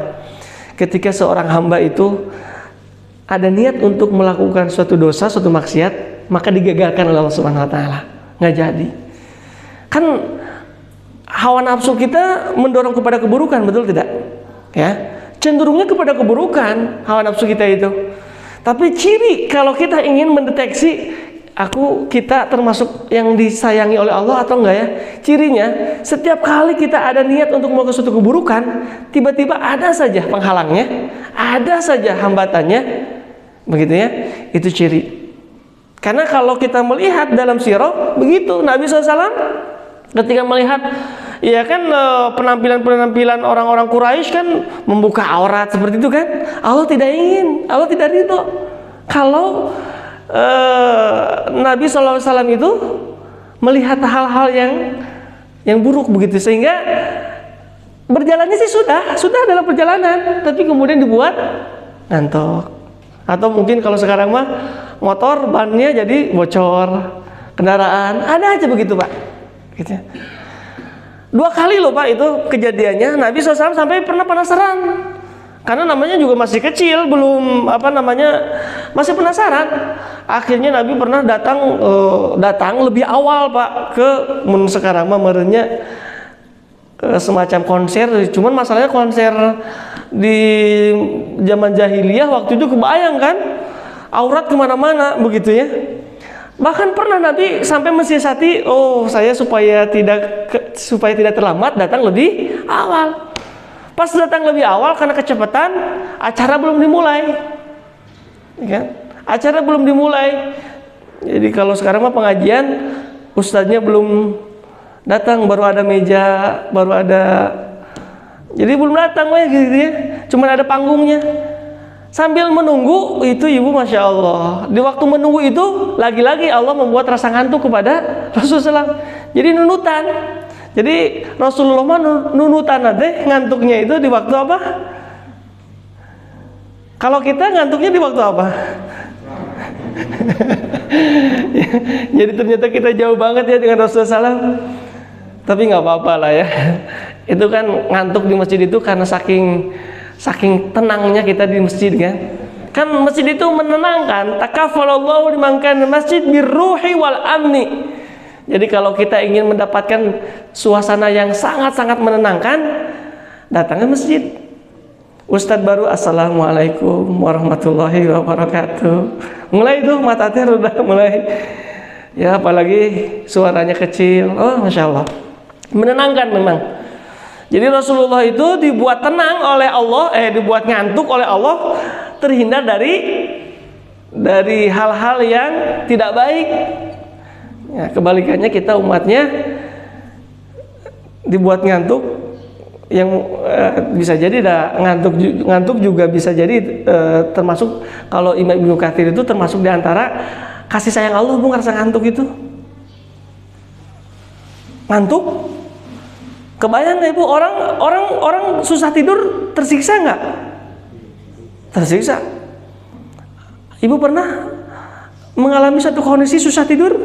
Speaker 3: Ketika seorang hamba itu ada niat untuk melakukan suatu dosa, suatu maksiat, maka digagalkan oleh Allah Subhanahu wa taala. Nggak jadi. Kan hawa nafsu kita mendorong kepada keburukan, betul tidak? Ya, cenderungnya kepada keburukan hawa nafsu kita itu. Tapi ciri kalau kita ingin mendeteksi kita termasuk yang disayangi oleh Allah atau enggak ya, cirinya setiap kali kita ada niat untuk melakukan suatu keburukan, tiba-tiba ada saja penghalangnya, ada saja hambatannya, begitu ya. Itu ciri. Karena kalau kita melihat dalam sirah begitu, Nabi SAW ketika melihat ya kan penampilan orang-orang Quraisy kan membuka aurat seperti itu kan, Allah tidak ingin, Allah tidak ridho kalau Nabi SAW itu melihat hal-hal yang buruk begitu, sehingga berjalannya sih sudah dalam perjalanan, tapi kemudian dibuat ngantuk. Atau mungkin kalau sekarang mah motor bannya jadi bocor, kendaraan ada aja begitu Pak, gitu. 2 kali loh Pak itu kejadiannya. Nabi SAW sampai pernah penasaran, karena namanya juga masih kecil, belum masih penasaran. Akhirnya Nabi pernah datang lebih awal Pak ke sekarang mah merenya semacam konser. Cuman masalahnya konser di zaman jahiliyah waktu itu kebayang kan, aurat kemana-mana begitu ya. Bahkan pernah Nabi sampai mensiasati, saya supaya tidak terlambat datang lebih awal. Pas datang lebih awal karena kecepatan, acara belum dimulai, ya, acara belum dimulai. Jadi kalau sekarang mah pengajian, ustadznya belum datang, baru ada meja, jadi belum datang gitu ya. Cuman ada panggungnya. Sambil menunggu itu ibu, masya Allah, di waktu menunggu itu lagi-lagi Allah membuat rasa ngantuk kepada Rasulullah. Jadi nunutan. Jadi Rasulullah mah nunutan nanti ngantuknya itu di waktu apa? Kalau kita ngantuknya di waktu apa? Jadi ternyata kita jauh banget ya dengan Rasulullah SAW. Tapi nggak apa-apa lah ya. Itu kan ngantuk di masjid itu karena saking tenangnya kita di masjid kan. Kan masjid itu menenangkan. Takaffalallahu liman kana masjid birruhi wal amni. Jadi kalau kita ingin mendapatkan suasana yang sangat-sangat menenangkan, datangnya masjid. Ustadz baru assalamualaikum warahmatullahi wabarakatuh. Mulai itu mata teh udah mulai. Ya apalagi suaranya kecil. Oh masya Allah, menenangkan memang. Jadi Rasulullah itu dibuat tenang oleh Allah, dibuat ngantuk oleh Allah, terhindar dari hal-hal yang tidak baik. Ya, kebalikannya kita umatnya dibuat ngantuk, yang bisa jadi ngantuk juga bisa jadi termasuk, kalau Imam Ibnu Katsir itu termasuk diantara kasih sayang Allah, bu, ngerasa ngantuk itu. Ngantuk, kebayang nggak ibu, orang susah tidur tersiksa nggak? Tersiksa. Ibu pernah mengalami satu kondisi susah tidur?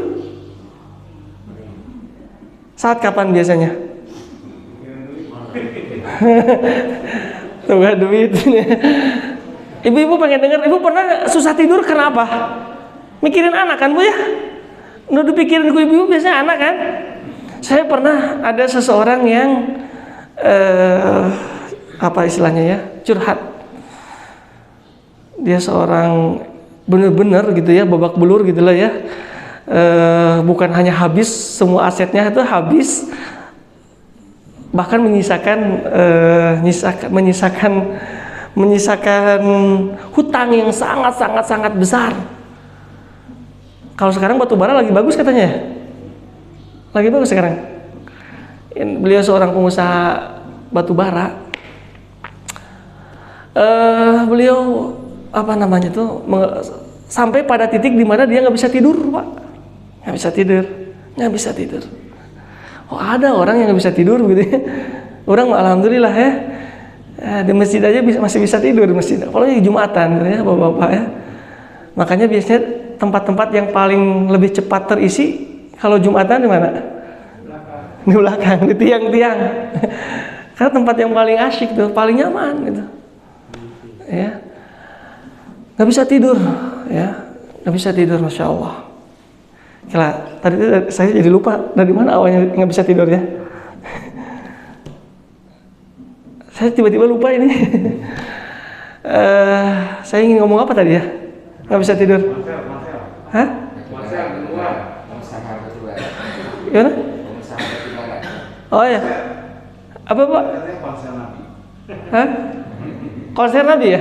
Speaker 3: Saat kapan biasanya? Tuh duit. Ibu pengen dengar, ibu pernah susah tidur karena apa? Mikirin anak kan bu ya? Udah dipikirin ku ibu biasanya anak kan? Saya pernah ada seseorang yang apa istilahnya ya, curhat. Dia seorang bener-bener gitu ya, babak belur gitulah ya. Bukan hanya habis semua asetnya itu habis, bahkan menyisakan hutang yang sangat besar. Kalau sekarang batu bara lagi bagus katanya, lagi bagus sekarang. Beliau seorang pengusaha batu bara. Beliau sampai pada titik di mana dia nggak bisa tidur, Pak. Nggak bisa tidur. Oh, ada orang yang nggak bisa tidur begitu ya. Orang alhamdulillah ya, di masjid aja masih bisa tidur di masjid. Apalagi Jumatan ya bapak-bapak ya. Makanya biasanya tempat-tempat yang paling lebih cepat terisi kalau Jumatan di mana? Di belakang, di tiang-tiang. Karena tempat yang paling asyik tuh, paling nyaman gitu. Ya. Nggak bisa tidur, ya. Nggak bisa tidur, Masya Allah. Kira, tadi saya jadi lupa dari mana awalnya nggak bisa tidur ya. Saya tiba-tiba lupa ini. Saya ingin ngomong apa tadi ya? Nggak bisa tidur. Hah? Gimana? Oh ya. Apa Pak? Hah? Konser Nabi ya?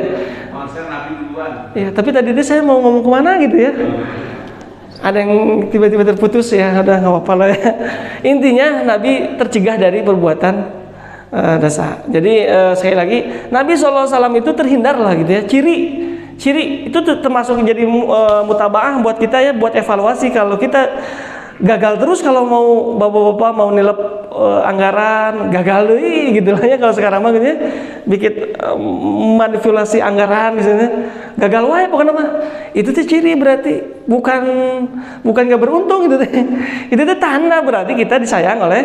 Speaker 1: Konser Nabi duluan.
Speaker 3: Iya, tapi tadi itu saya mau ngomong kemana gitu ya? Ada yang tiba-tiba terputus ya, udah nggak apa-apa lah ya. Intinya Nabi tercegah dari perbuatan dosa. Jadi sekali lagi Nabi SAW itu terhindar lah gitu ya. Ciri itu termasuk jadi mutabaah buat kita ya, buat evaluasi kalau kita gagal terus kalau mau bapak-bapak mau nilep anggaran gagal deh gitu lah ya kalau sekarang mah gitu ya, bikin manipulasi anggaran misalnya gagal wae pokoknya mah itu tuh ciri berarti bukan nggak beruntung gitu deh. Itu tuh tanda berarti kita disayang oleh.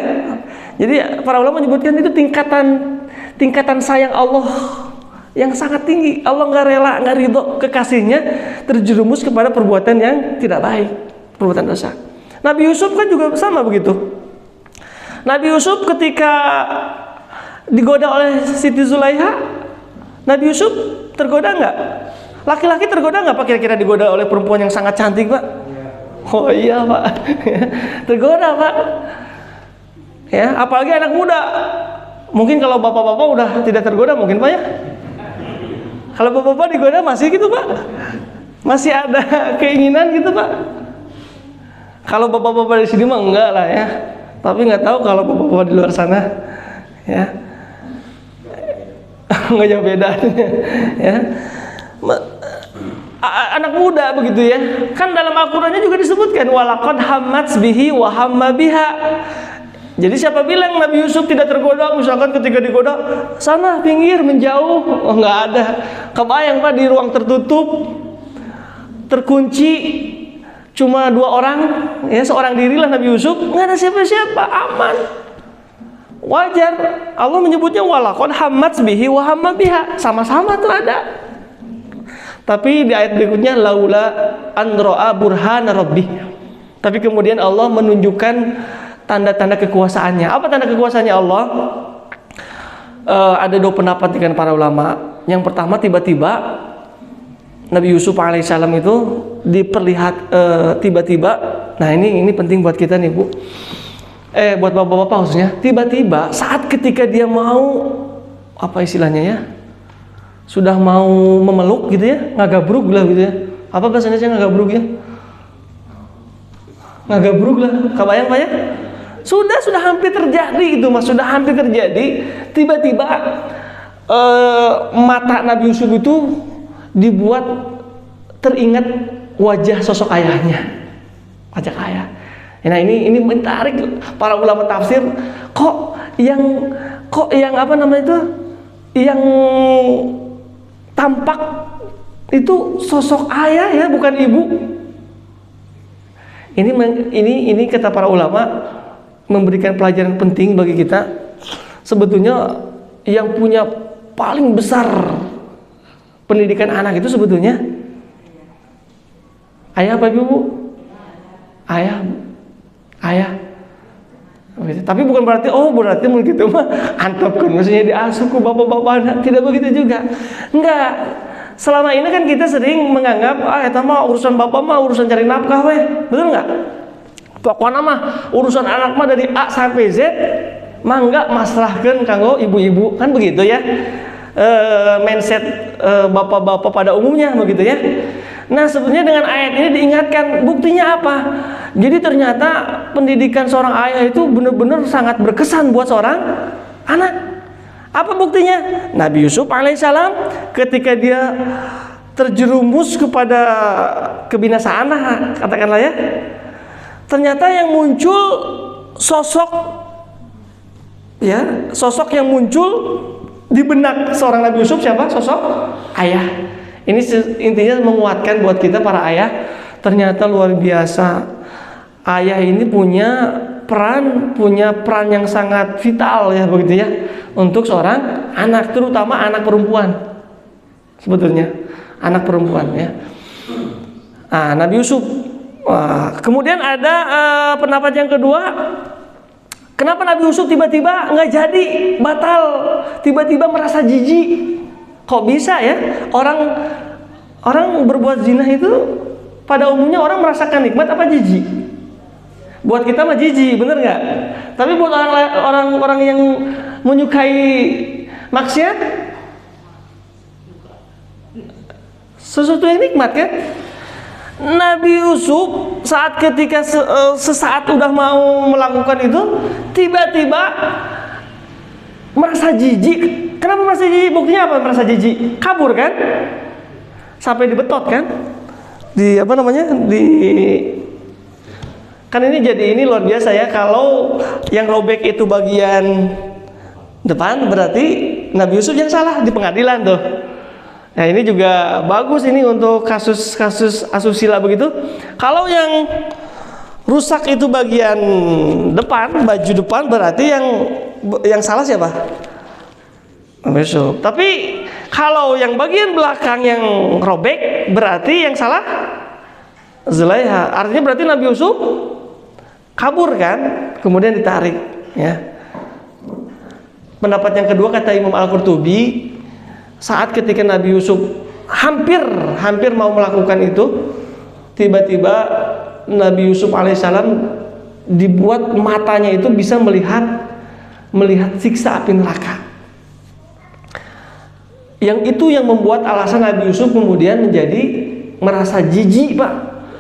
Speaker 3: Jadi para ulama menyebutkan itu tingkatan sayang Allah yang sangat tinggi. Allah nggak rela, nggak ridho kekasihnya terjerumus kepada perbuatan yang tidak baik, perbuatan dosa. Nabi Yusuf kan juga sama begitu. Nabi Yusuf ketika digoda oleh Siti Zulaiha, Nabi Yusuf tergoda nggak? Laki-laki tergoda nggak Pak kira-kira digoda oleh perempuan yang sangat cantik Pak? Oh iya Pak, tergoda Pak. Ya, apalagi anak muda. Mungkin kalau bapak-bapak udah tidak tergoda mungkin Pak ya. Kalau bapak-bapak digoda masih gitu Pak? Masih ada keinginan gitu Pak? Kalau bapak-bapak di sini mah enggak lah ya. Tapi nggak tahu kalau bapak-bapak di luar sana, ya nggak jauh bedanya. Ya, anak muda begitu ya. Kan dalam Al-Qur'annya juga disebutkan walaqad hammat bihi wa hamma biha. Jadi siapa bilang Nabi Yusuf tidak tergoda? Misalkan ketika digoda, sana pinggir menjauh, oh, nggak ada. Kebayang Pak di ruang tertutup, terkunci. Cuma 2 orang, ya seorang dirilah Nabi Yusuf, nggak ada siapa-siapa, aman, wajar. Allah menyebutnya walaqad hammat bihi wa hamma biha, sama-sama tuh ada. Tapi di ayat berikutnya laula an ra'a burhana rabbih. Tapi kemudian Allah menunjukkan tanda-tanda kekuasaannya. Apa tanda kekuasaannya Allah? Ada 2 pendapat dengan para ulama. Yang pertama tiba-tiba Nabi Yusuf alaihissalam itu diperlihat tiba-tiba. Nah ini penting buat kita nih Bu. Buat bapak-bapak khususnya. Tiba-tiba saat ketika dia mau apa istilahnya ya, sudah mau memeluk gitu ya, ngagabrug lah gitu ya. Apa bahasanya sih ngagabrug ya? Ngagabrug lah. Kebayang Pak ya? Sudah hampir terjadi itu Mas, sudah hampir terjadi. Tiba-tiba mata Nabi Yusuf itu dibuat teringat wajah sosok ayahnya, wajah ayah. Nah ini menarik para ulama tafsir. Kok yang apa namanya itu, yang tampak itu sosok ayah ya, bukan ibu. Ini kata para ulama memberikan pelajaran penting bagi kita. Sebetulnya yang punya paling besar pendidikan anak itu sebetulnya ayah apa ibu? Ayah. Tapi bukan berarti begitu mah antepkan maksudnya diasuh ku bapak-bapak, tidak begitu juga. Enggak. Selama ini kan kita sering menganggap eta mah urusan bapak mah urusan cari nafkah weh. Betul enggak? Pokoknya mah urusan anak mah dari A sampai Z mah enggak masalahkeun kanggo ibu-ibu, kan begitu ya. Mindset bapak-bapak pada umumnya begitu ya. Nah sebetulnya dengan ayat ini diingatkan buktinya apa? Jadi ternyata pendidikan seorang ayah itu benar-benar sangat berkesan buat seorang anak. Apa buktinya? Nabi Yusuf alaihissalam ketika dia terjerumus kepada kebinasaan katakanlah ya, ternyata yang muncul sosok yang muncul di benak seorang Nabi Yusuf siapa? Sosok ayah. Ini intinya menguatkan buat kita para ayah, ternyata luar biasa. Ayah ini punya peran yang sangat vital ya begitu ya untuk seorang anak, terutama anak perempuan. Sebetulnya anak perempuan ya. Nabi Yusuf. Kemudian ada pendapat yang kedua, kenapa Nabi Yusuf tiba-tiba nggak jadi, batal, tiba-tiba merasa jijik? Kok bisa ya? Orang berbuat zina itu pada umumnya orang merasakan nikmat apa jijik? Buat kita mah jijik, bener nggak? Tapi buat orang yang menyukai maksiat, sesuatu yang nikmat kan? Nabi Yusuf saat ketika sesaat udah mau melakukan itu, tiba-tiba merasa jijik. Kenapa merasa jijik? Buktinya apa merasa jijik? Kabur kan? Sampai dibetot kan? Kan ini luar biasa ya. Kalau yang robek itu bagian depan, berarti Nabi Yusuf yang salah di pengadilan tuh. Nah ini juga bagus ini untuk kasus-kasus asusila begitu. Kalau yang rusak itu bagian depan, baju depan, berarti yang salah siapa? Nabi Yusuf. Tapi kalau yang bagian belakang yang robek, berarti yang salah Zulaiha. Artinya berarti Nabi Yusuf kabur kan, kemudian ditarik ya. Pendapat yang kedua kata Imam Al-Qurtubi, saat ketika Nabi Yusuf hampir mau melakukan itu, tiba-tiba Nabi Yusuf alaihissalam dibuat matanya itu bisa melihat siksa api neraka. Yang itu yang membuat alasan Nabi Yusuf kemudian menjadi merasa jijik, Pak.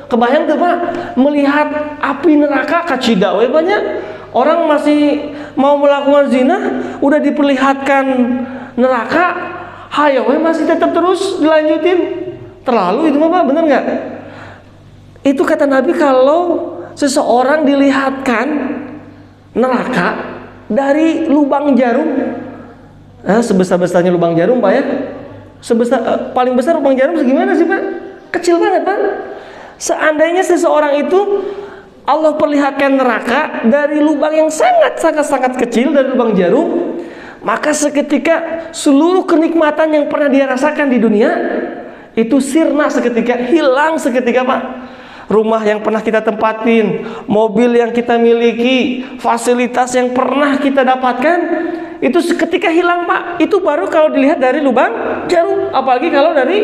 Speaker 3: Kebayang tuh Pak, melihat api neraka kacida we banyak orang masih mau melakukan zina, udah diperlihatkan neraka, hayo we masih tetap terus dilanjutin. Terlalu itu Pak, bener nggak? Itu kata Nabi, kalau seseorang dilihatkan neraka dari lubang jarum, sebesar-besarnya lubang jarum Pak ya, paling besar lubang jarum segimana sih Pak? Kecil banget Pak. Seandainya seseorang itu Allah perlihatkan neraka dari lubang yang sangat kecil, dari lubang jarum, maka seketika seluruh kenikmatan yang pernah dia rasakan di dunia itu sirna seketika, hilang seketika Pak. Rumah yang pernah kita tempatin, mobil yang kita miliki, fasilitas yang pernah kita dapatkan, itu seketika hilang Pak. Itu baru kalau dilihat dari lubang jarum, apalagi kalau dari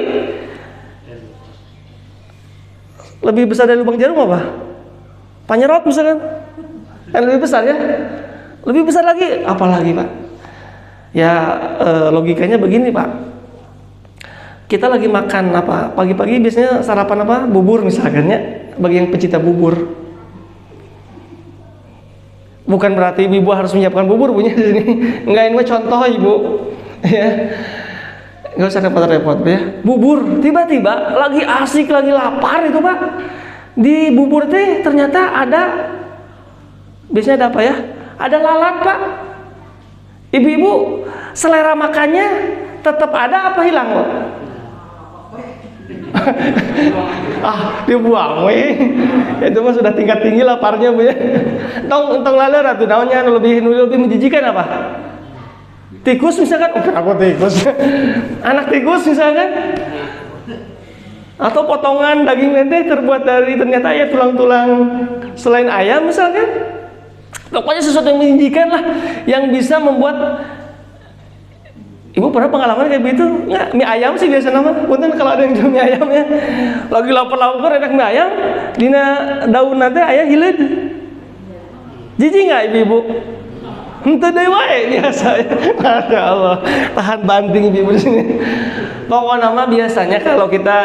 Speaker 3: lebih besar dari lubang jarum apa? Panyerot misalkan, kan lebih besar ya, lebih besar lagi, apalagi Pak? Ya logikanya begini Pak, kita lagi makan apa? Pagi-pagi biasanya sarapan apa? Bubur misalkan ya, bagi yang pecinta bubur. Bukan berarti ibu harus menyiapkan bubur punya di sini, enggak, ini mah contoh ibu, ya. Nggak usah repot-repot ya. Bubur, tiba-tiba lagi asik, lagi lapar itu Pak, di bubur teh ternyata ada, biasanya ada apa ya? Ada lalat Pak. Ibu-ibu selera makannya tetap ada apa hilang Pak? Dibuang weh. Itu mah sudah tingkat tinggi laparnya Bu ya. Tong laler atuh naonnya lebih menjijikan apa? Tikus misalkan, aku tikus. Anak tikus misalkan. Atau potongan daging lele terbuat dari ternyata ya tulang-tulang selain ayam misalkan. Pokoknya sesuatu yang menjijikan lah, yang bisa membuat. Ibu pernah pengalaman kayak begitu? Nggak, mie ayam sih biasa nama. Punten kalau ada yang jual mie ayam ya. Lagi lapar-lapar enak mie ayam, dina daun nanti ayam hileud. Jijik nggak ibu-ibu? Henteu deui wae biasa ya. Masya Allah, tahan banting ibu di sini. Pokoknya mah biasanya kalau kita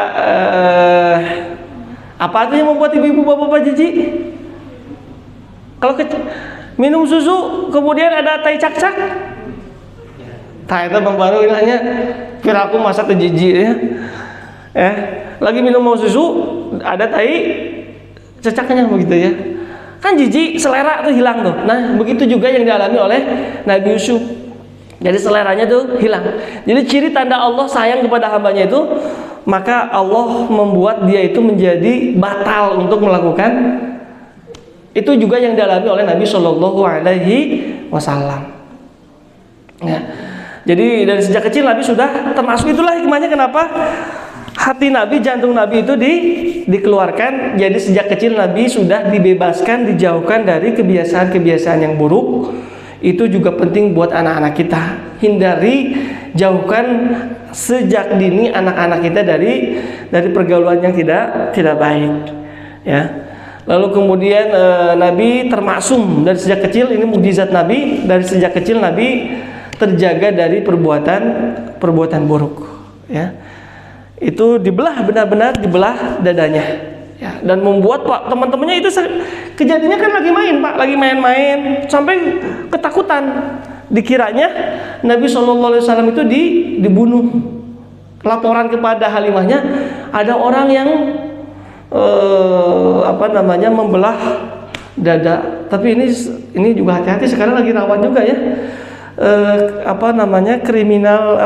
Speaker 3: apa tuh yang membuat ibu-ibu bapak-bapak jijik? Kalau minum susu kemudian ada tai cak-cak, tah itu Bang Baru nanya, piraku masa teu jijik ya. Lagi minum mau susu ada tai cacaknya begitu ya. Kan jijik, selera tuh hilang tuh. Nah begitu juga yang dialami oleh Nabi Yusuf. Jadi seleranya tuh hilang. Jadi ciri tanda Allah sayang kepada hambanya itu, maka Allah membuat dia itu menjadi batal untuk melakukan. Itu juga yang dialami oleh Nabi Shallallahu Alaihi Wasallam. Ya. Jadi dari sejak kecil Nabi sudah termasuk, itulah hikmahnya kenapa hati Nabi, jantung Nabi itu dikeluarkan. Jadi sejak kecil Nabi sudah dibebaskan, dijauhkan dari kebiasaan-kebiasaan yang buruk. Itu juga penting buat anak-anak kita. Hindari, jauhkan sejak dini anak-anak kita dari pergaulan yang tidak baik. Ya. Lalu kemudian Nabi termaksum dari sejak kecil, ini mukjizat Nabi, dari sejak kecil Nabi terjaga dari perbuatan buruk. Ya. Itu benar-benar dibelah dadanya. Ya. Dan membuat Pak teman-temannya itu kejadiannya kan lagi main Pak, lagi main-main sampai ketakutan. Dikiranya Nabi SAW itu dibunuh. Laporan kepada Halimahnya, ada orang yang membelah dada. Tapi ini juga hati-hati, sekarang lagi rawan juga ya. Kriminal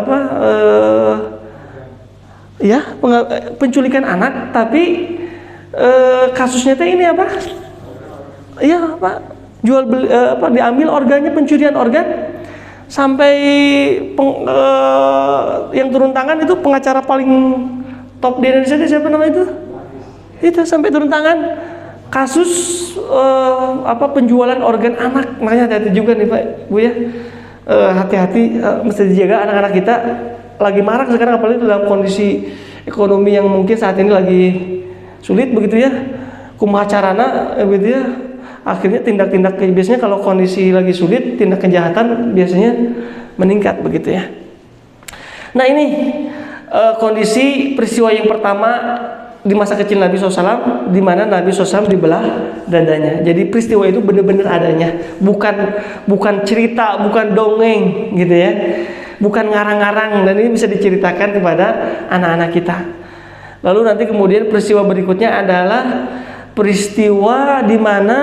Speaker 3: penculikan anak, tapi kasusnya teh ini apa? Iya Pak, jual beli diambil organnya, pencurian organ. Sampai yang turun tangan itu pengacara paling top di Indonesia, siapa namanya itu? Itu sampai turun tangan kasus penjualan organ anak. Makanya hati-hati juga nih Pak Bu ya, hati-hati, mesti dijaga anak-anak kita. Lagi marak sekarang, apalagi dalam kondisi ekonomi yang mungkin saat ini lagi sulit begitu ya, kumaha carana begitu ya. Akhirnya tindak-tindak, biasanya kalau kondisi lagi sulit, tindak kejahatan biasanya meningkat begitu ya. Nah ini kondisi peristiwa yang pertama di masa kecil Nabi SAW, di mana Nabi SAW dibelah dadanya. Jadi peristiwa itu benar-benar adanya, bukan cerita, bukan dongeng gitu ya, bukan ngarang-ngarang, dan ini bisa diceritakan kepada anak-anak kita. Lalu nanti kemudian peristiwa berikutnya adalah peristiwa di mana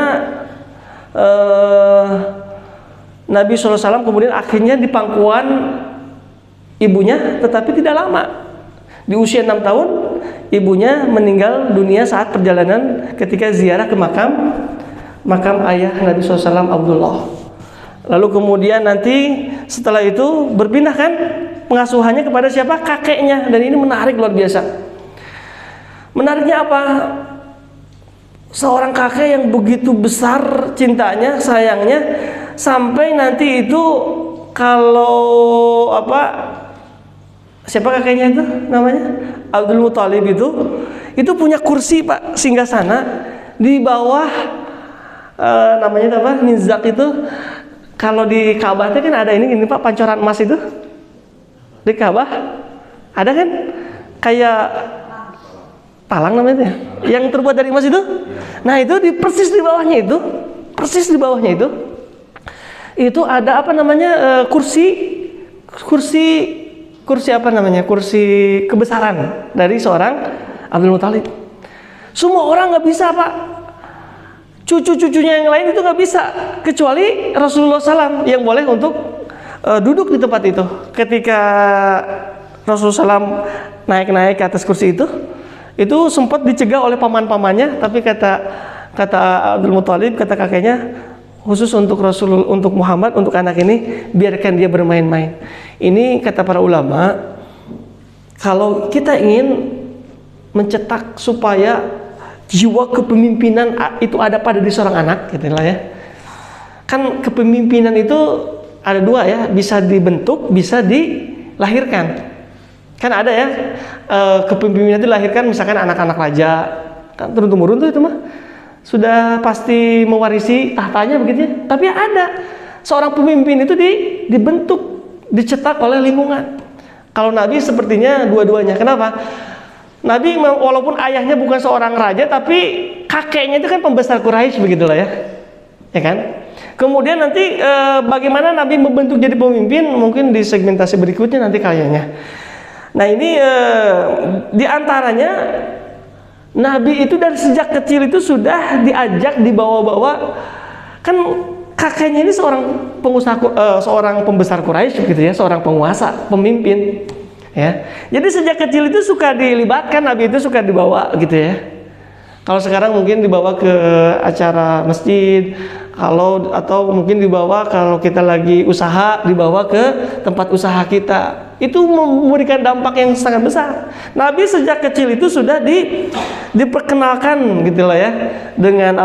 Speaker 3: Nabi SAW kemudian akhirnya di pangkuan ibunya, tetapi tidak lama. Di usia 6 tahun ibunya meninggal dunia saat perjalanan ketika ziarah ke makam ayah Nabi SAW, Abdullah. Lalu kemudian nanti setelah itu berpindah kan pengasuhannya kepada siapa? Kakeknya. Dan ini menarik, luar biasa. Menariknya apa? Seorang kakek yang begitu besar cintanya, sayangnya, sampai nanti itu kalau siapa kakeknya itu namanya? Abdul Muthalib itu punya kursi Pak, singgasana di bawah namanya apa? Nizak itu. Kalau di Ka'bah itu kan ada ini Pak, pancoran emas itu. Di Ka'bah ada kan kayak talang namanya itu ya, yang terbuat dari emas itu. Nah, itu persis di bawahnya itu ada kursi apa namanya, kursi kebesaran dari seorang Abdul Muthalib. Semua orang nggak bisa Pak, cucu-cucunya yang lain itu nggak bisa, kecuali Rasulullah SAW yang boleh untuk duduk di tempat itu. Ketika Rasulullah SAW naik ke atas kursi itu sempat dicegah oleh paman-pamannya, tapi kata Abdul Muthalib, kata kakeknya, khusus untuk Rasul, untuk Muhammad, untuk anak ini, biarkan dia bermain-main. Ini kata para ulama, kalau kita ingin mencetak supaya jiwa kepemimpinan itu ada pada diri seorang anak, gitu lah ya. Kan kepemimpinan itu ada dua ya, bisa dibentuk, bisa dilahirkan. Kan ada ya, kepemimpinan itu dilahirkan, misalkan anak-anak raja, kan turun-temurun tuh itu mah sudah pasti mewarisi tahtanya begitu ya. Tapi ada seorang pemimpin itu dibentuk, dicetak oleh lingkungan. Kalau Nabi sepertinya dua-duanya. Kenapa? Nabi walaupun ayahnya bukan seorang raja, tapi kakeknya itu kan pembesar Quraisy begitulah ya. Ya kan? Kemudian nanti bagaimana Nabi membentuk jadi pemimpin, mungkin di segmentasi berikutnya nanti kayaknya. Nah ini diantaranya Nabi itu dari sejak kecil itu sudah diajak, dibawa-bawa. Kan kakeknya ini seorang pengusaha, seorang pembesar Quraisy gitu ya, seorang penguasa, pemimpin. Ya. Jadi sejak kecil itu suka dilibatkan, Nabi itu suka dibawa gitu ya. Kalau sekarang mungkin dibawa ke acara masjid, atau mungkin dibawa kalau kita lagi usaha, dibawa ke tempat usaha kita. Itu memberikan dampak yang sangat besar. Nabi sejak kecil itu sudah diperkenalkan gitu lah ya, dengan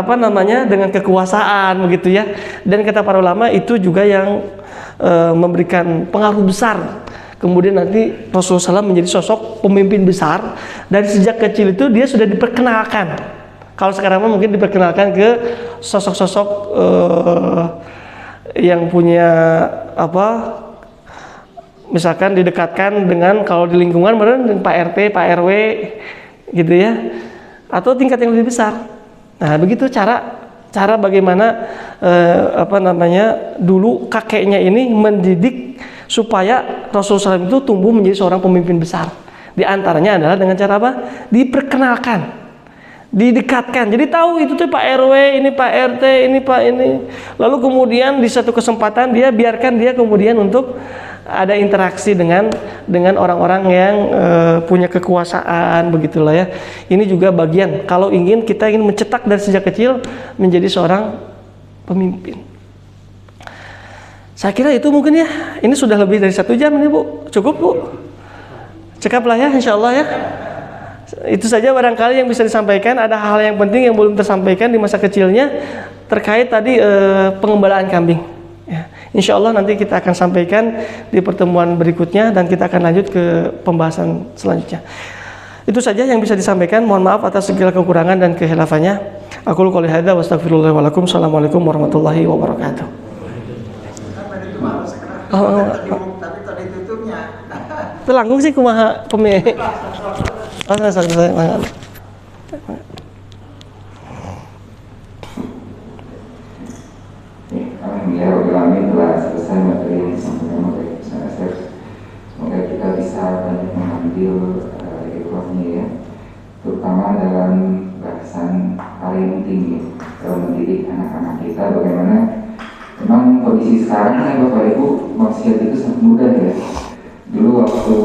Speaker 3: dengan kekuasaan begitu ya. Dan kata para ulama itu juga yang memberikan pengaruh besar. Kemudian nanti Rasulullah SAW menjadi sosok pemimpin besar. Dan sejak kecil itu dia sudah diperkenalkan. Kalau sekarang mungkin diperkenalkan ke sosok-sosok yang punya misalkan didekatkan dengan, kalau di lingkungan dengan Pak RT, Pak RW gitu ya, atau tingkat yang lebih besar. Nah begitu cara bagaimana dulu kakeknya ini mendidik supaya Rasulullah SAW itu tumbuh menjadi seorang pemimpin besar. Di antaranya adalah dengan cara apa? Diperkenalkan, didekatkan. Jadi tahu itu tuh Pak RW, ini Pak RT, ini Pak ini. Lalu kemudian di satu kesempatan biarkan dia kemudian untuk ada interaksi dengan orang-orang yang punya kekuasaan begitulah ya. Ini juga bagian kalau kita ingin mencetak dari sejak kecil menjadi seorang pemimpin. Saya kira itu mungkin ya. Ini sudah lebih dari 1 jam ini Bu. Cukup Bu? Cekap lah ya insya Allah ya. Itu saja barangkali yang bisa disampaikan. Ada hal yang penting yang belum tersampaikan di masa kecilnya terkait tadi pengembalaan kambing ya. Insya Allah nanti kita akan sampaikan di pertemuan berikutnya dan kita akan lanjut ke pembahasan selanjutnya. Itu saja yang bisa disampaikan. Mohon maaf atas segala kekurangan dan kehilafannya. Aku qouli hadza wa astaghfirullah wa lakum. Assalamualaikum warahmatullahi wabarakatuh.
Speaker 4: Tapi tadi tutupnya.
Speaker 3: Telanggung sih kumaha pemilik. Saya.
Speaker 2: Alhamdulillah telah selesai materi yang disampaikan oleh Ustaz Asep. Semoga kita bisa banyak mengambil ikhwahnya ya, terutama dalam bahasan paling tinggi dalam mendidik anak-anak kita. Bagaimana memang kondisi sekarang ya Bapak Ibu, maksiat itu sangat mudah ya. Dulu waktu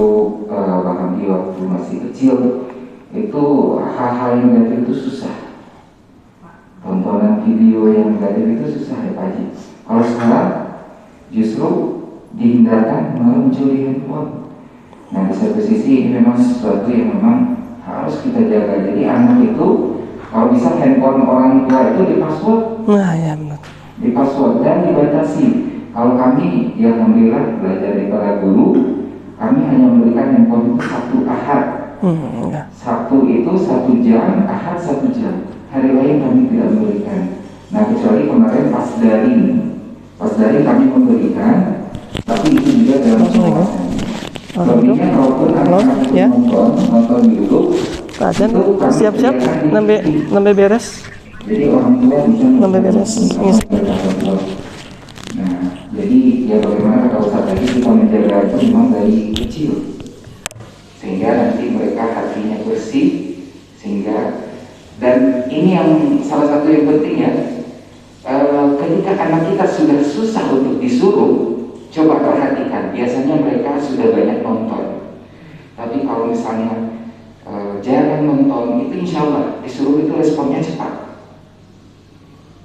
Speaker 2: waktu masih kecil itu hal-hal yang negatif itu susah. Tontonan video yang negatif itu susah ya Pak Haji. Kalau sekarang justru dihindarkan, malah mencuri handphone. Nah di satu sisi ini memang sesuatu yang memang harus kita jaga. Jadi anak itu kalau bisa handphone orang tua itu di-password.
Speaker 3: Nah ya benar.
Speaker 2: Di-password dan dibatasi. Kalau kami ya alhamdulillah belajar dari para guru, kami hanya memberikan handphone itu Sabtu Ahad. Sabtu itu 1 jam, Ahad 1 jam. Hari lain kami tidak memberikan. Nah kecuali kemarin pas dari kami memberikan, tapi itu juga dalam pengawasan. Selebihnya kalaupun anak-anak
Speaker 3: ya.
Speaker 2: nonton di YouTube,
Speaker 3: Kajian siap-siap nambe beres.
Speaker 2: Jadi orang tua bisa
Speaker 3: nambe beres.
Speaker 2: Nah, jadi ya bagaimana kata Ustaz tadi, kita menjaga itu memang dari kecil, sehingga nanti mereka hatinya bersih, sehingga dan ini yang salah satu yang penting ya. Ketika anak kita sudah susah untuk disuruh, coba perhatikan, biasanya mereka sudah banyak nonton. Tapi kalau misalnya jarang nonton, itu insya Allah disuruh itu responnya cepat.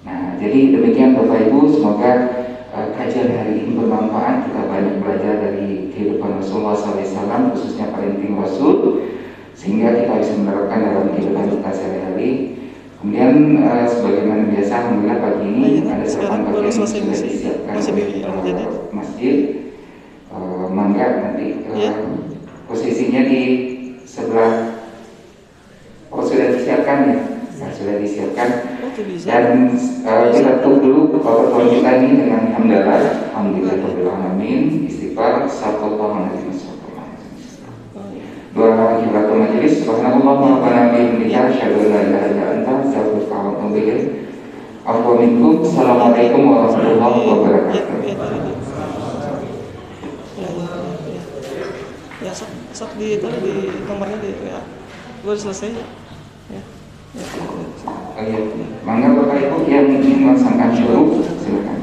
Speaker 2: Nah, jadi demikian Bapak Ibu, semoga kajian hari ini bermanfaat. Kita banyak belajar dari kehidupan Rasulullah SAW, khususnya parenting Rasul, sehingga kita bisa menerapkan dalam kehidupan kita sehari-hari. Kemudian sebagaimana biasa, alhamdulillah pagi ini ada 8 bagian yang sudah disiapkan oleh masjid. Mangga nanti posisinya di sebelah, sudah disiapkan ya, sudah disiapkan. Dan kita tutup dulu pertemuan kita ini dengan hamdalah, alhamdulillahirobbilalamin, istighfar, sallallahu alaihi wasallam. Doa kifaratul majelis, subhanallah wa bihamdika, asyhadu an la ilaha illa anta, astaghfiruka wa atubu ilaik. Afwan minkum. Assalamualaikum warahmatullahi wabarakatuh.
Speaker 3: Ya, sok di nomornya di WA. Baru selesai ya.
Speaker 2: Mangga Bapak Ibu yang ingin melaksanakan syuruk, silakan.